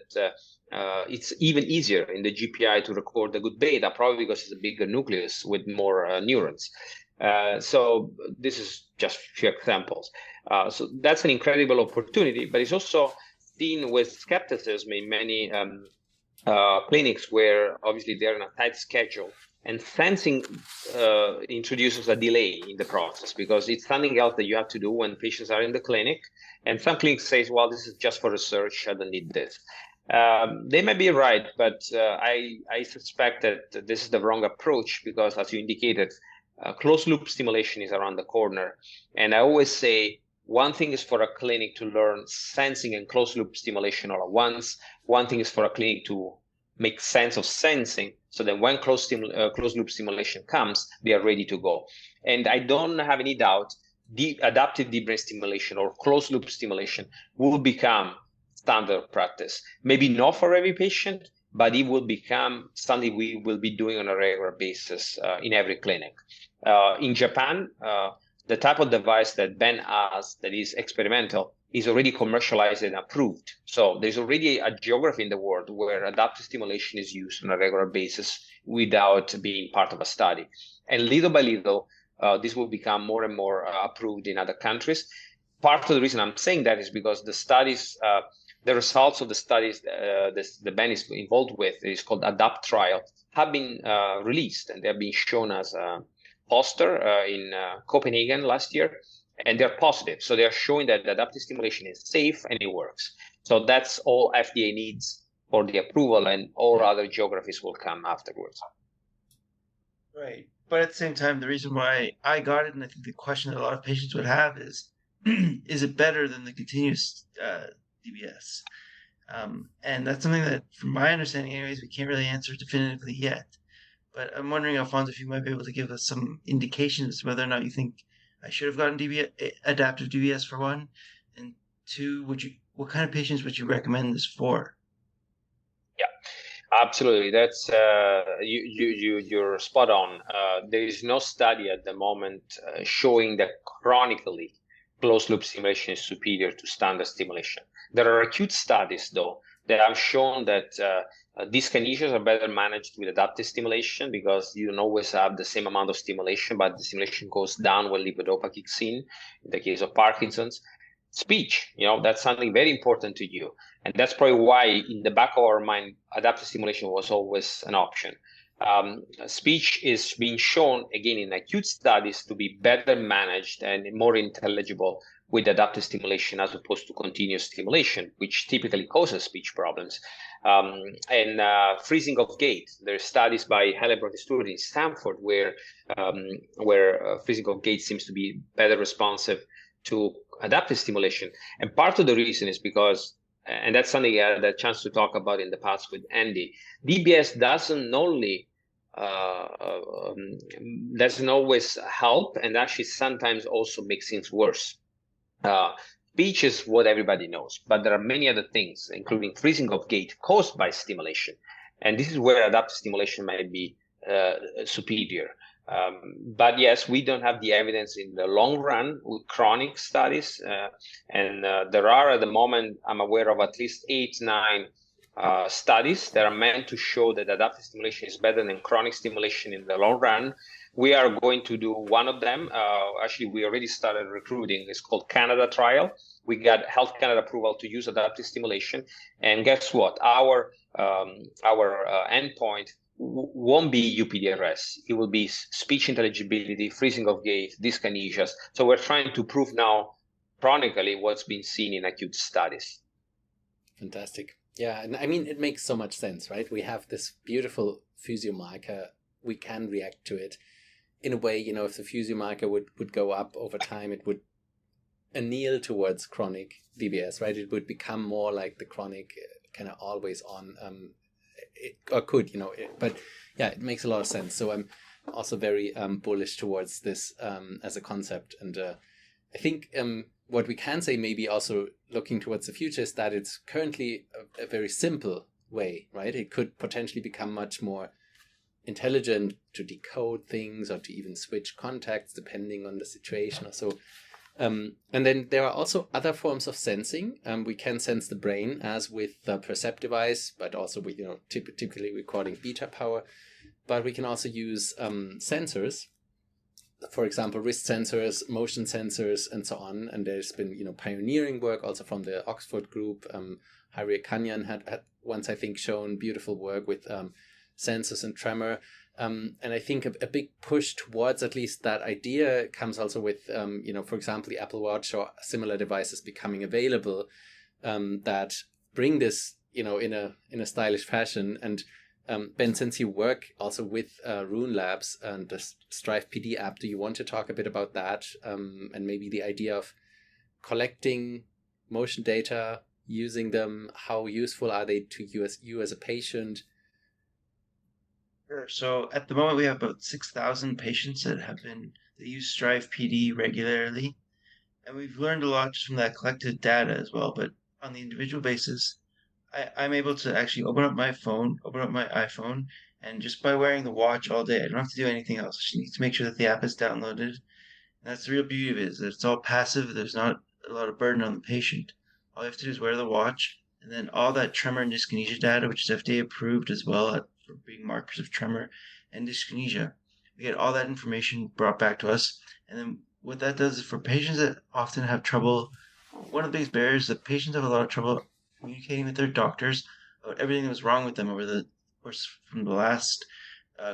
it's even easier in the GPI to record a good beta, probably because it's a bigger nucleus with more neurons. So this is just a few examples. So that's an incredible opportunity, but it's also seen with skepticism in many clinics where obviously they're in a tight schedule, and sensing introduces a delay in the process because it's something else that you have to do when patients are in the clinic. And some clinics say, well, this is just for research, I don't need this. They may be right, but I suspect that this is the wrong approach because, as you indicated, closed loop stimulation is around the corner. And I always say one thing is for a clinic to learn sensing and closed loop stimulation all at once. One thing is for a clinic to make sense of sensing so that when closed loop stimulation comes, they are ready to go. And I don't have any doubt adaptive deep brain stimulation or closed loop stimulation will become standard practice. Maybe not for every patient, but it will become something we will be doing on a regular basis in every clinic. In Japan, the type of device that Ben has that is experimental is already commercialized and approved. So there's already a geography in the world where adaptive stimulation is used on a regular basis without being part of a study. And little by little, this will become more and more approved in other countries. Part of the reason I'm saying that is because the studies, the results of the studies the Ben is involved with, is called ADAPT trial, have been released, and they have been shown as a poster in Copenhagen last year, and they're positive. So they're showing that adaptive stimulation is safe and it works. So that's all FDA needs for the approval, and all other geographies will come afterwards. Right. But at the same time, the reason why I got it, and I think the question that a lot of patients would have is it better than the continuous DBS? And that's something that, from my understanding anyways, we can't really answer definitively yet. But I'm wondering, Alfonso, if you might be able to give us some indications whether or not you think I should have gotten adaptive DBS for one, and two, what kind of patients would you recommend this for? Yeah, absolutely. That's you're spot on. There is no study at the moment showing that chronically closed loop stimulation is superior to standard stimulation. There are acute studies, though, that have shown that dyskinesias are better managed with adaptive stimulation because you don't always have the same amount of stimulation, but the stimulation goes down when levodopa kicks in the case of Parkinson's. Speech, that's something very important to you. And that's probably why in the back of our mind, adaptive stimulation was always an option. Speech is being shown, again, in acute studies to be better managed and more intelligible with adaptive stimulation as opposed to continuous stimulation, which typically causes speech problems. And freezing of gait. There are studies by Helen Stewart in Stanford where freezing of gait seems to be better responsive to adaptive stimulation. And part of the reason is because, and that's something I had a chance to talk about in the past with Andy, DBS doesn't always help, and actually sometimes also makes things worse. Speech is what everybody knows, but there are many other things, including freezing of gait caused by stimulation. And this is where adaptive stimulation might be superior. But yes, we don't have the evidence in the long run with chronic studies. And there are at the moment, I'm aware of at least 8-9 studies that are meant to show that adaptive stimulation is better than chronic stimulation in the long run. We are going to do one of them. Actually, we already started recruiting. It's called Canada trial. We got Health Canada approval to use adaptive stimulation. And guess what? Our endpoint won't be UPDRS. It will be speech intelligibility, freezing of gait, dyskinesias. So we're trying to prove now chronically what's been seen in acute studies. Fantastic. Yeah, and I mean, it makes so much sense, right? We have this beautiful physiomarker. We can react to it. In a way, if the physiomarker would go up over time, it would anneal towards chronic DBS, right? It would become more like the chronic kind of always on, or could, but yeah, it makes a lot of sense. So I'm also very bullish towards this as a concept. And I think what we can say, maybe also looking towards the future, is that it's currently a very simple way, right? It could potentially become much more intelligent to decode things or to even switch contacts depending on the situation or so. And then there are also other forms of sensing. We can sense the brain as with the perceptive eyes, but also with, typically recording beta power. But we can also use sensors, for example, wrist sensors, motion sensors, and so on. And there's been, pioneering work also from the Oxford group. Harriet Kanyan had once, I think, shown beautiful work with sensors and tremor. And I think a big push towards at least that idea comes also with, for example, the Apple Watch or similar devices becoming available that bring this, in a stylish fashion. And Ben, since you work also with Rune Labs and the Strive PD app, do you want to talk a bit about that and maybe the idea of collecting motion data, using them? How useful are they to you as a patient? Sure. So at the moment, we have about 6,000 patients that use Strive PD regularly. And we've learned a lot just from that collected data as well. But on the individual basis, I'm able to actually open up my iPhone, and just by wearing the watch all day, I don't have to do anything else. I just need to make sure that the app is downloaded. And that's the real beauty of it, is that it's all passive. There's not a lot of burden on the patient. All you have to do is wear the watch, and then all that tremor and dyskinesia data, which is FDA approved as well for being markers of tremor and dyskinesia, we get all that information brought back to us. And then what that does is, for patients that often have trouble, one of the biggest barriers is that patients have a lot of trouble communicating with their doctors about everything that was wrong with them over the course from the last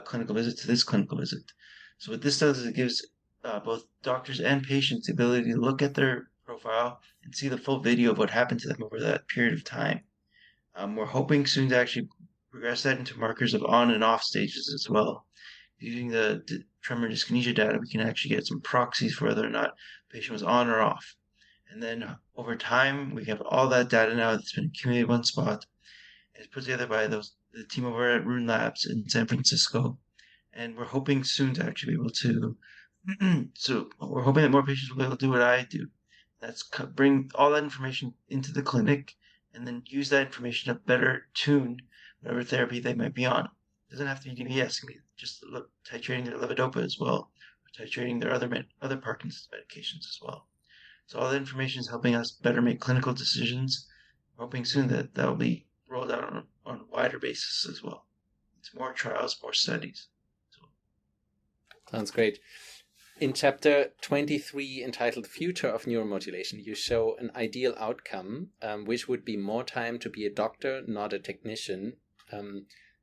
clinical visit to this clinical visit. So what this does is it gives both doctors and patients the ability to look at their profile and see the full video of what happened to them over that period of time. We're hoping soon to actually progress that into markers of on and off stages as well. Using the tremor dyskinesia data, we can actually get some proxies for whether or not the patient was on or off. And then over time, we have all that data now that's been accumulated in one spot. It's put together by the team over at Rune Labs in San Francisco. And we're hoping soon to actually be able to, so we're hoping that more patients will be able to do what I do. That's bring all that information into the clinic and then use that information to better tune whatever therapy they might be on. It doesn't have to be DBS. It can be just titrating their levodopa as well, or titrating their other Parkinson's medications as well. So all the information is helping us better make clinical decisions. We're hoping soon that will be rolled out on a wider basis as well. It's more trials, more studies. Sounds great. In chapter 23, entitled Future of Neuromodulation, you show an ideal outcome, which would be more time to be a doctor, not a technician,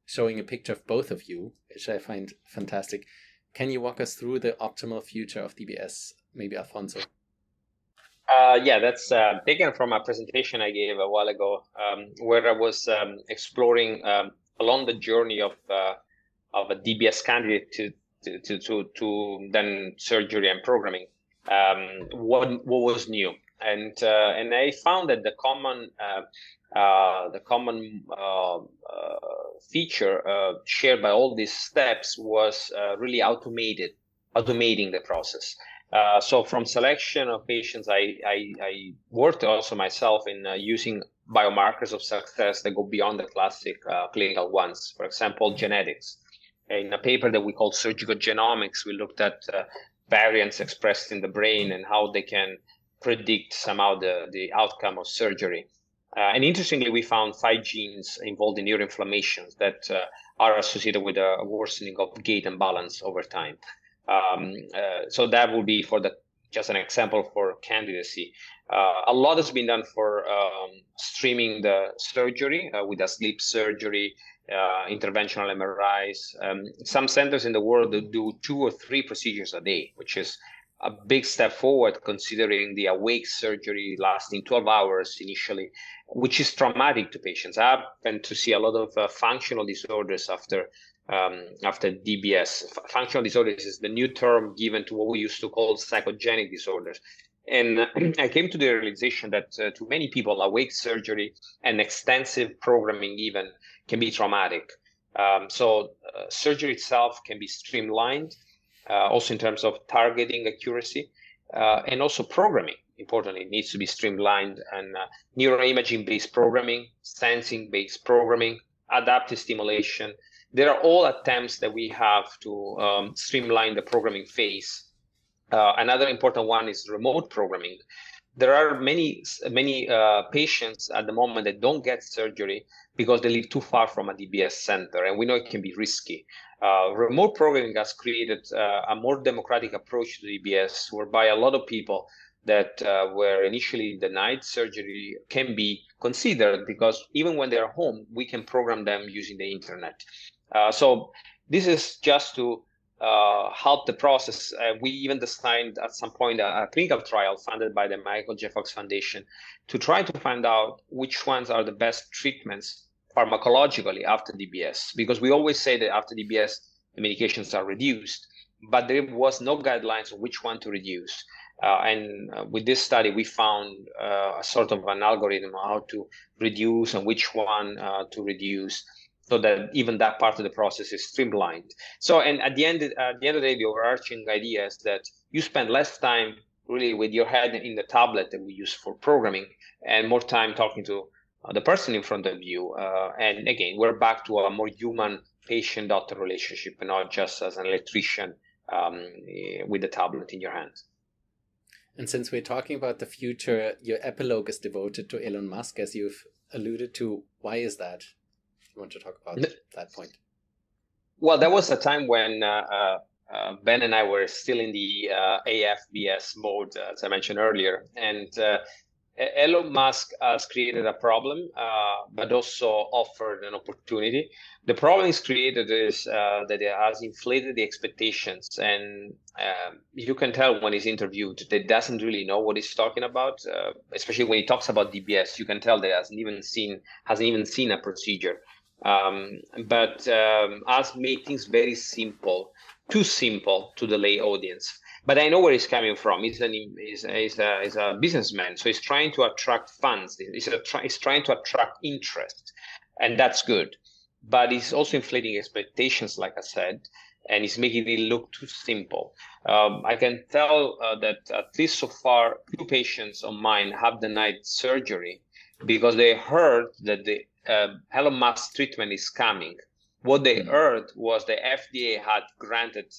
showing a picture of both of you, which I find fantastic. Can you walk us through the optimal future of DBS, maybe Alfonso? Yeah, that's taken from a presentation I gave a while ago, where I was exploring along the journey of a DBS candidate to then surgery and programming, what was new, and I found that the common feature shared by all these steps was really automating the process. So from selection of patients, I worked also myself in using biomarkers of success that go beyond the classic clinical ones. For example, genetics. In a paper that we called Surgical Genomics, we looked at variants expressed in the brain and how they can predict somehow the outcome of surgery. And interestingly, we found 5 genes involved in neuroinflammations that are associated with a worsening of gait and balance over time. So that would be just an example for candidacy. A lot has been done for streaming the surgery with a sleep surgery, interventional MRIs. Some centers in the world do 2 or 3 procedures a day, which is a big step forward considering the awake surgery lasting 12 hours initially, which is traumatic to patients. I happen to see a lot of functional disorders after DBS. Functional disorders is the new term given to what we used to call psychogenic disorders. And I came to the realization that to many people, awake surgery and extensive programming even can be traumatic. So surgery itself can be streamlined, also in terms of targeting accuracy, and also programming. Importantly, it needs to be streamlined, and neuroimaging-based programming, sensing-based programming, adaptive stimulation. There are all attempts that we have to streamline the programming phase. Another important one is remote programming. There are many patients at the moment that don't get surgery because they live too far from a DBS center, and we know it can be risky. Remote programming has created a more democratic approach to DBS, whereby a lot of people that were initially denied surgery can be considered, because even when they're home, we can program them using the internet. So this is just to help the process. We even designed at some point a clinical trial funded by the Michael J. Fox Foundation to try to find out which ones are the best treatments pharmacologically after DBS, because we always say that after DBS the medications are reduced, but there was no guidelines on which one to reduce. And with this study, we found a sort of an algorithm on how to reduce and which one to reduce, so that even that part of the process is streamlined. So, and at the end of the day, the overarching idea is that you spend less time really with your head in the tablet that we use for programming, and more time talking to the person in front of you. And again, we're back to a more human patient-doctor relationship, and not just as an electrician with the tablet in your hands. And since we're talking about the future, your epilogue is devoted to Elon Musk, as you've alluded to. Why is that? Want to talk about that point? Well, there was a time when Ben and I were still in the AFBS mode, as I mentioned earlier, and Elon Musk has created a problem, but also offered an opportunity. The problem he's created is that it has inflated the expectations, and you can tell when he's interviewed that he doesn't really know what he's talking about. Especially when he talks about DBS, you can tell that he hasn't even seen a procedure. But has made things very simple, too simple to the lay audience. But I know where he's coming from. He's a businessman, so he's trying to attract funds. He's trying to attract interest, and that's good. But he's also inflating expectations, like I said, and he's making it look too simple. I can tell that at least so far, 2 patients of mine have denied surgery because they heard that the Elon Musk treatment is coming. What they heard was the FDA had granted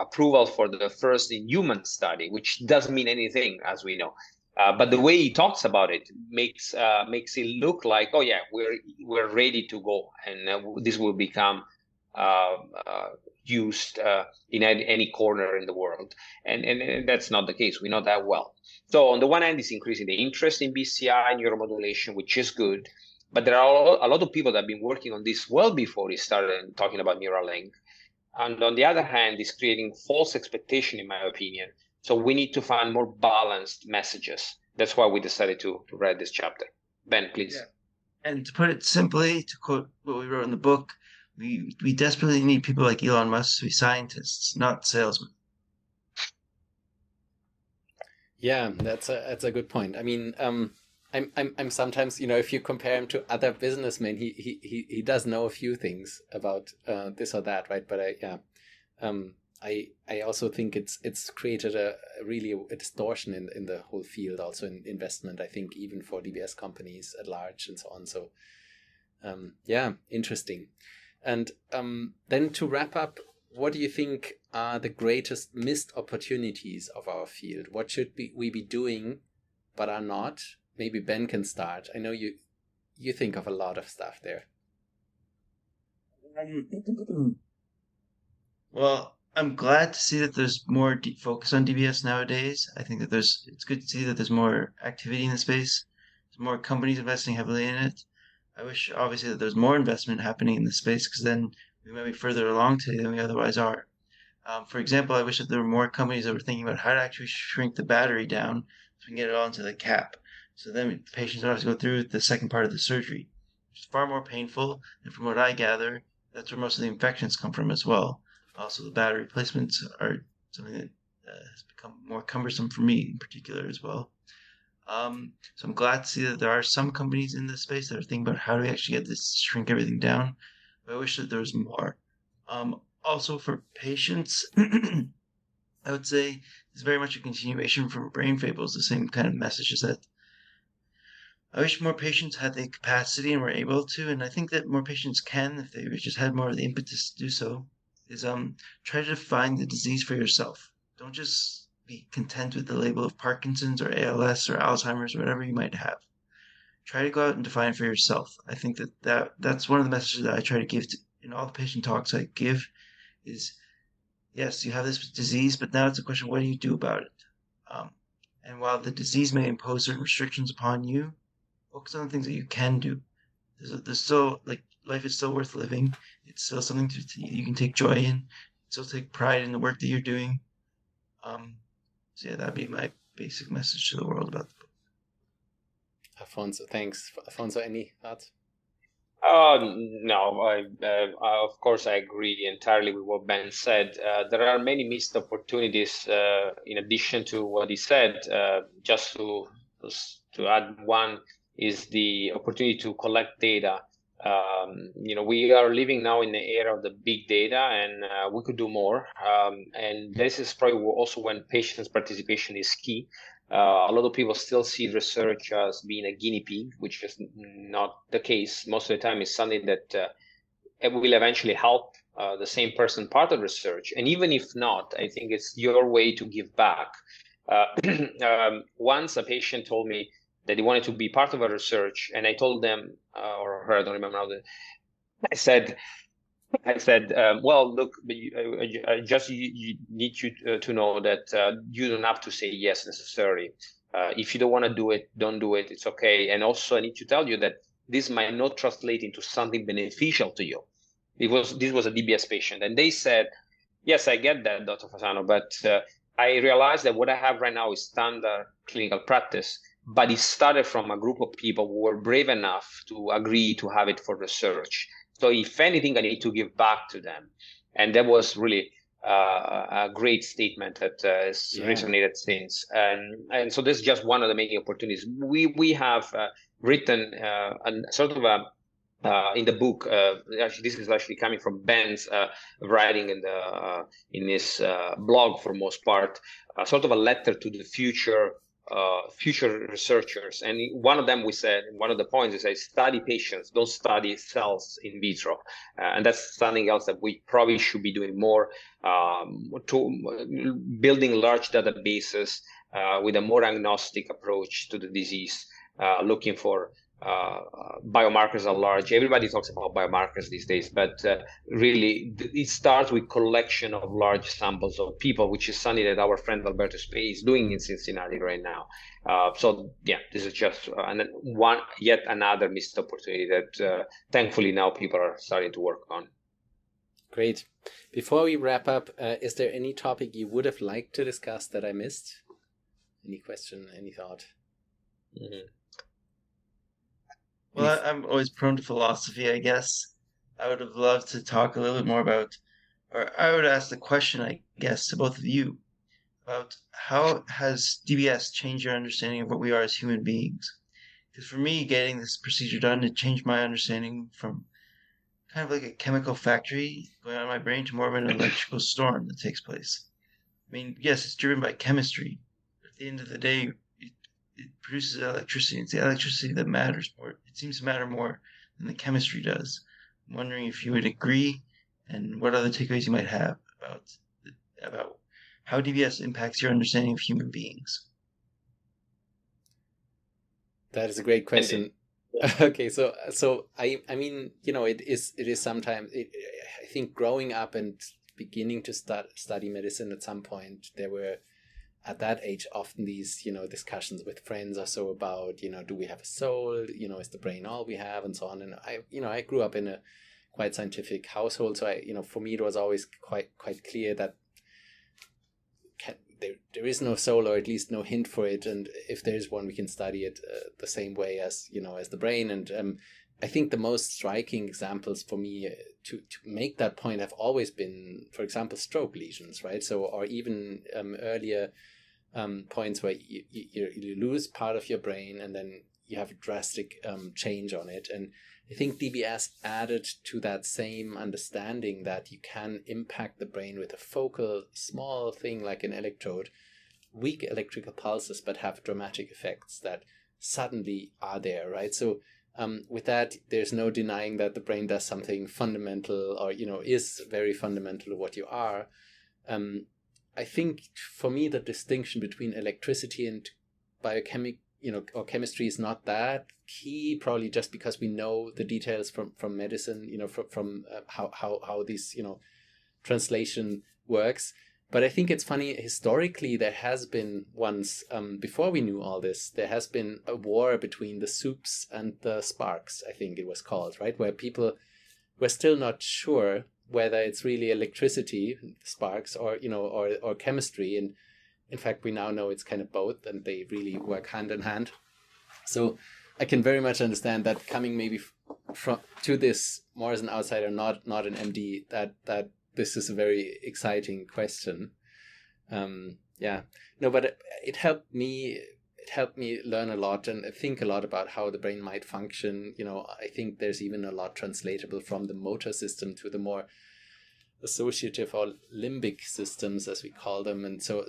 approval for the first in-human study, which doesn't mean anything, as we know. But the way he talks about it makes it look like, oh yeah, we're ready to go, and this will become used in any corner in the world, and that's not the case. We know that well. So on the one hand, it's increasing the interest in BCI neuromodulation, which is good, but there are a lot of people that have been working on this well before he started talking about Neuralink. And on the other hand, it's creating false expectation, in my opinion. So we need to find more balanced messages. That's why we decided to write this chapter. Ben, please. Yeah. And to put it simply, to quote what we wrote in the book, we desperately need people like Elon Musk to be scientists, not salesmen. Yeah, that's a good point. I mean, I'm sometimes, if you compare him to other businessmen, he does know a few things about this or that, right? But I also think it's created a distortion in the whole field, also in investment, I think, even for DBS companies at large and so on. So yeah, interesting. And then to wrap up, what do you think are the greatest missed opportunities of our field? What should we be doing but are not? Maybe Ben can start. I know you think of a lot of stuff there. Well, I'm glad to see that there's more focus on DBS nowadays. I think that it's good to see that there's more activity in the space. There's more companies investing heavily in it. I wish, obviously, that there's more investment happening in the space, because then we might be further along today than we otherwise are. For example, I wish that there were more companies that were thinking about how to actually shrink the battery down so we can get it all into the cap. So then the patients don't have to go through the second part of the surgery, which is far more painful. And from what I gather, that's where most of the infections come from as well. Also, the battery replacements are something that has become more cumbersome for me in particular as well. So I'm glad to see that there are some companies in this space that are thinking about how do we actually get this, shrink everything down. But I wish that there was more. Also for patients, I would say it's very much a continuation from Brain Fables, the same kind of message is that I wish more patients had the capacity and were able to, and I think that more patients can if they just had more of the impetus to do so, is try to find the disease for yourself. Don't just be content with the label of Parkinson's or ALS or Alzheimer's or whatever you might have. Try to go out and define it for yourself. I think that's one of the messages that I try to give in all the patient talks I give is, yes, you have this disease, but now it's a question, what do you do about it? And while the disease may impose certain restrictions upon you, focus on the things that you can do. There's still, like, life is still worth living. It's still something you can take joy in. Still take pride in the work that you're doing. So yeah, that'd be my basic message to the world about the book. Alfonso, thanks. Alfonso, any thoughts? No, of course I agree entirely with what Ben said. There are many missed opportunities in addition to what he said. Just to add one is the opportunity to collect data. We are living now in the era of the big data, and we could do more. And this is probably also when patients' participation is key. A lot of people still see research as being a guinea pig, which is not the case. Most of the time, it's something that will eventually help the same person part of research. And even if not, I think it's your way to give back. Once a patient told me that he wanted to be part of a research, and I told them, or her, I don't remember now, I said, well, look, you need to know that you don't have to say yes necessarily. If you don't want to do it, don't do it. It's okay. And also, I need to tell you that this might not translate into something beneficial to you. This was a DBS patient, and they said, yes, I get that, Dr. Fasano, but I realized that what I have right now is standard clinical practice, but it started from a group of people who were brave enough to agree to have it for research. So if anything, I need to give back to them. And that was really a great statement that has resonated since. And so this is just one of the many opportunities. We have written sort of in the book, actually, this is actually coming from Ben's writing in his blog for most part, sort of a letter to the future researchers. And one of them, we said, one of the points is, study patients, don't study cells in vitro. And that's something else that we probably should be doing more, to building large databases with a more agnostic approach to the disease, looking for biomarkers at large. Everybody talks about biomarkers these days, but really it starts with collection of large samples of people, which is something that our friend Alberto Spey is doing in Cincinnati right now. So yeah, this is just yet another missed opportunity that thankfully now people are starting to work on. Great. Before we wrap up, is there any topic you would have liked to discuss that I missed? Any question, any thought? Mm-hmm. Well, I'm always prone to philosophy, I guess. I would have loved to talk a little bit more about, or I would ask the question, I guess, to both of you about how has DBS changed your understanding of what we are as human beings? Because for me, getting this procedure done, it changed my understanding from kind of like a chemical factory going on in my brain to more of an electrical storm that takes place. I mean, yes, it's driven by chemistry, but at the end of the day, it produces electricity. It's the electricity that matters more. It seems to matter more than the chemistry does. I'm wondering if you would agree, and what other takeaways you might have about how DBS impacts your understanding of human beings. That is a great question. Okay, so I mean, it is sometimes. I think growing up and beginning to study medicine at some point, there were, at that age, often these, discussions with friends or so about, do we have a soul? Is the brain all we have, and so on. And I grew up in a quite scientific household, so for me, it was always quite clear that there is no soul, or at least no hint for it. And if there is one, we can study it the same way as, as the brain. And I think the most striking examples for me to make that point have always been, for example, stroke lesions, right? So, or even earlier points where you lose part of your brain and then you have a drastic change on it. And I think DBS added to that same understanding that you can impact the brain with a focal, small thing like an electrode, weak electrical pulses, but have dramatic effects that suddenly are there, right? So with that, there's no denying that the brain does something fundamental, or is very fundamental to what you are. I think for me the distinction between electricity and or chemistry is not that key, probably just because we know the details from medicine, from how this translation works. But I think it's funny, historically there has been once, before we knew all this, there has been a war between the soups and the sparks, I think it was called, right? Where people were still not sure whether it's really electricity, sparks, or chemistry. And in fact, we now know it's kind of both, and they really work hand in hand. So I can very much understand that coming maybe to this more as an outsider, not an MD, that this is a very exciting question. But it helped me learn a lot and think a lot about how the brain might function. I think there's even a lot translatable from the motor system to the more associative or limbic systems, as we call them. And so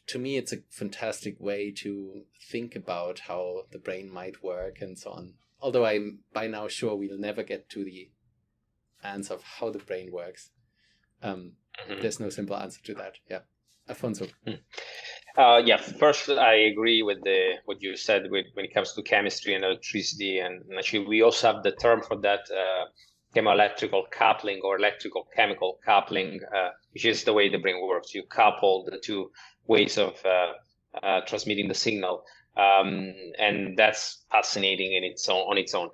to me, it's a fantastic way to think about how the brain might work and so on. Although I'm by now sure we'll never get to the answer of how the brain works. There's no simple answer to that. Yeah. Alfonso. First, I agree with what you said when it comes to chemistry and electricity. And actually, we also have the term for that, chemoelectrical coupling or electrical chemical coupling, which is the way the brain works. You couple the two ways of transmitting the signal. And that's fascinating on its own.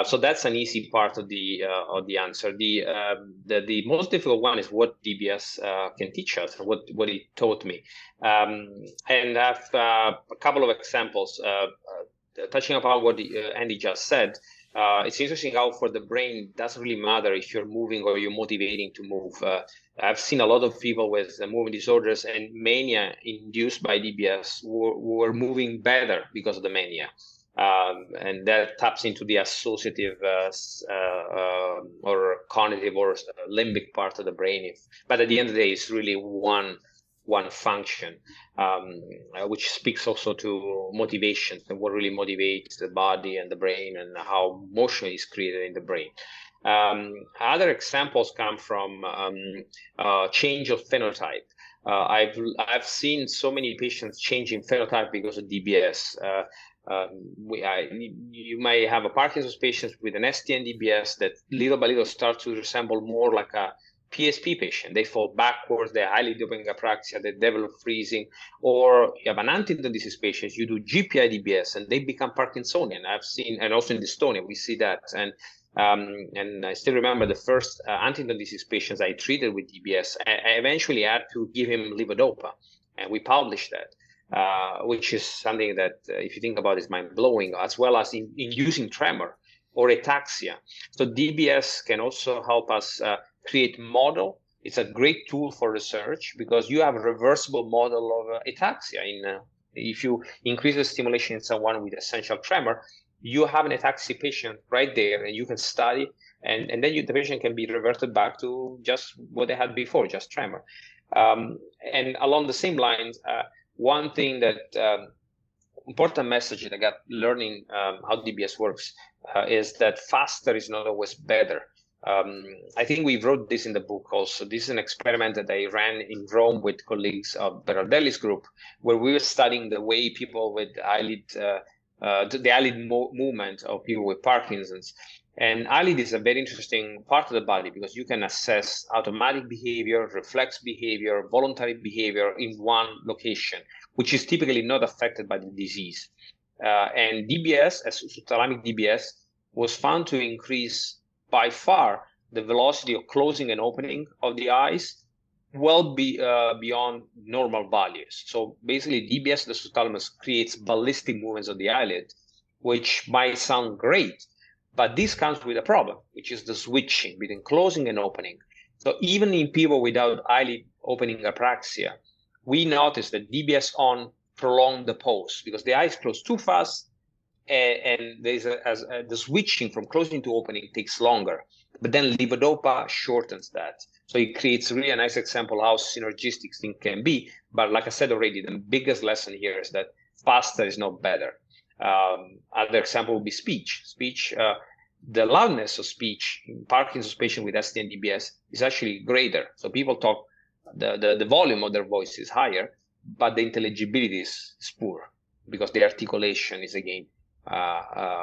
So that's an easy part of the answer. The most difficult one is what DBS can teach us, what it taught me. And I have a couple of examples touching upon what Andy just said. It's interesting how for the brain it doesn't really matter if you're moving or you're motivating to move. I've seen a lot of people with movement disorders and mania induced by DBS who were moving better because of the mania. And that taps into the associative or cognitive or limbic part of the brain. But at the end of the day, it's really one function, which speaks also to motivation and what really motivates the body and the brain and how motion is created in the brain. Other examples come from change of phenotype. I've seen so many patients changing phenotype because of DBS. You may have a Parkinson's patient with an ST and DBS that little by little start to resemble more like a PSP patient. They fall backwards, they're highly dopamine apraxia, they develop freezing. Or you have an Huntington disease patient, you do GPI DBS and they become Parkinsonian. I've seen, and also in dystonia, we see that. And I still remember the first Huntington disease patients I treated with DBS. I eventually had to give him levodopa, and we published that, which is something that, if you think about it, is mind-blowing, as well as inducing tremor or ataxia. So DBS can also help us create model. It's a great tool for research because you have a reversible model of ataxia. If you increase the stimulation in someone with essential tremor, you have an ataxia patient right there, and you can study, and then the patient can be reverted back to just what they had before, just tremor. And along the same lines, one thing that important message that I got learning how DBS works is that faster is not always better. I think we wrote this in the book also. This is an experiment that I ran in Rome with colleagues of Berardelli's group, where we were studying the way people with the eyelid movement of people with Parkinson's. And eyelid is a very interesting part of the body because you can assess automatic behavior, reflex behavior, voluntary behavior in one location, which is typically not affected by the disease. And DBS, as subthalamic DBS, was found to increase by far the velocity of closing and opening of the eyes beyond normal values. So basically, DBS, the subthalamus, creates ballistic movements of the eyelid, which might sound great, But this comes with a problem, which is the switching between closing and opening. So even in people without eyelid opening apraxia, we notice that DBS on prolong the pause because the eyes close too fast, and there's the switching from closing to opening takes longer. But then levodopa shortens that. So it creates really a nice example how synergistic things can be. But like I said already, the biggest lesson here is that faster is not better. Other example would be speech. The loudness of speech in Parkinson's patients with ST and DBS is actually greater. So people talk, the volume of their voice is higher, but the intelligibility is poor because the articulation is again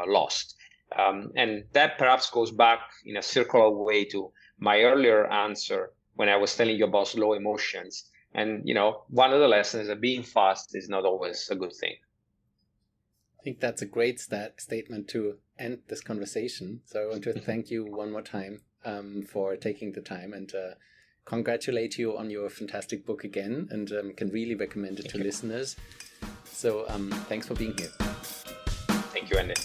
lost. And that perhaps goes back in a circular way to my earlier answer when I was telling you about slow emotions. And, one of the lessons is that being fast is not always a good thing. I think that's a great statement to end this conversation. So I want to thank you one more time for taking the time and congratulate you on your fantastic book again, and can really recommend it to listeners. So thanks for being here. Thank you, Andy.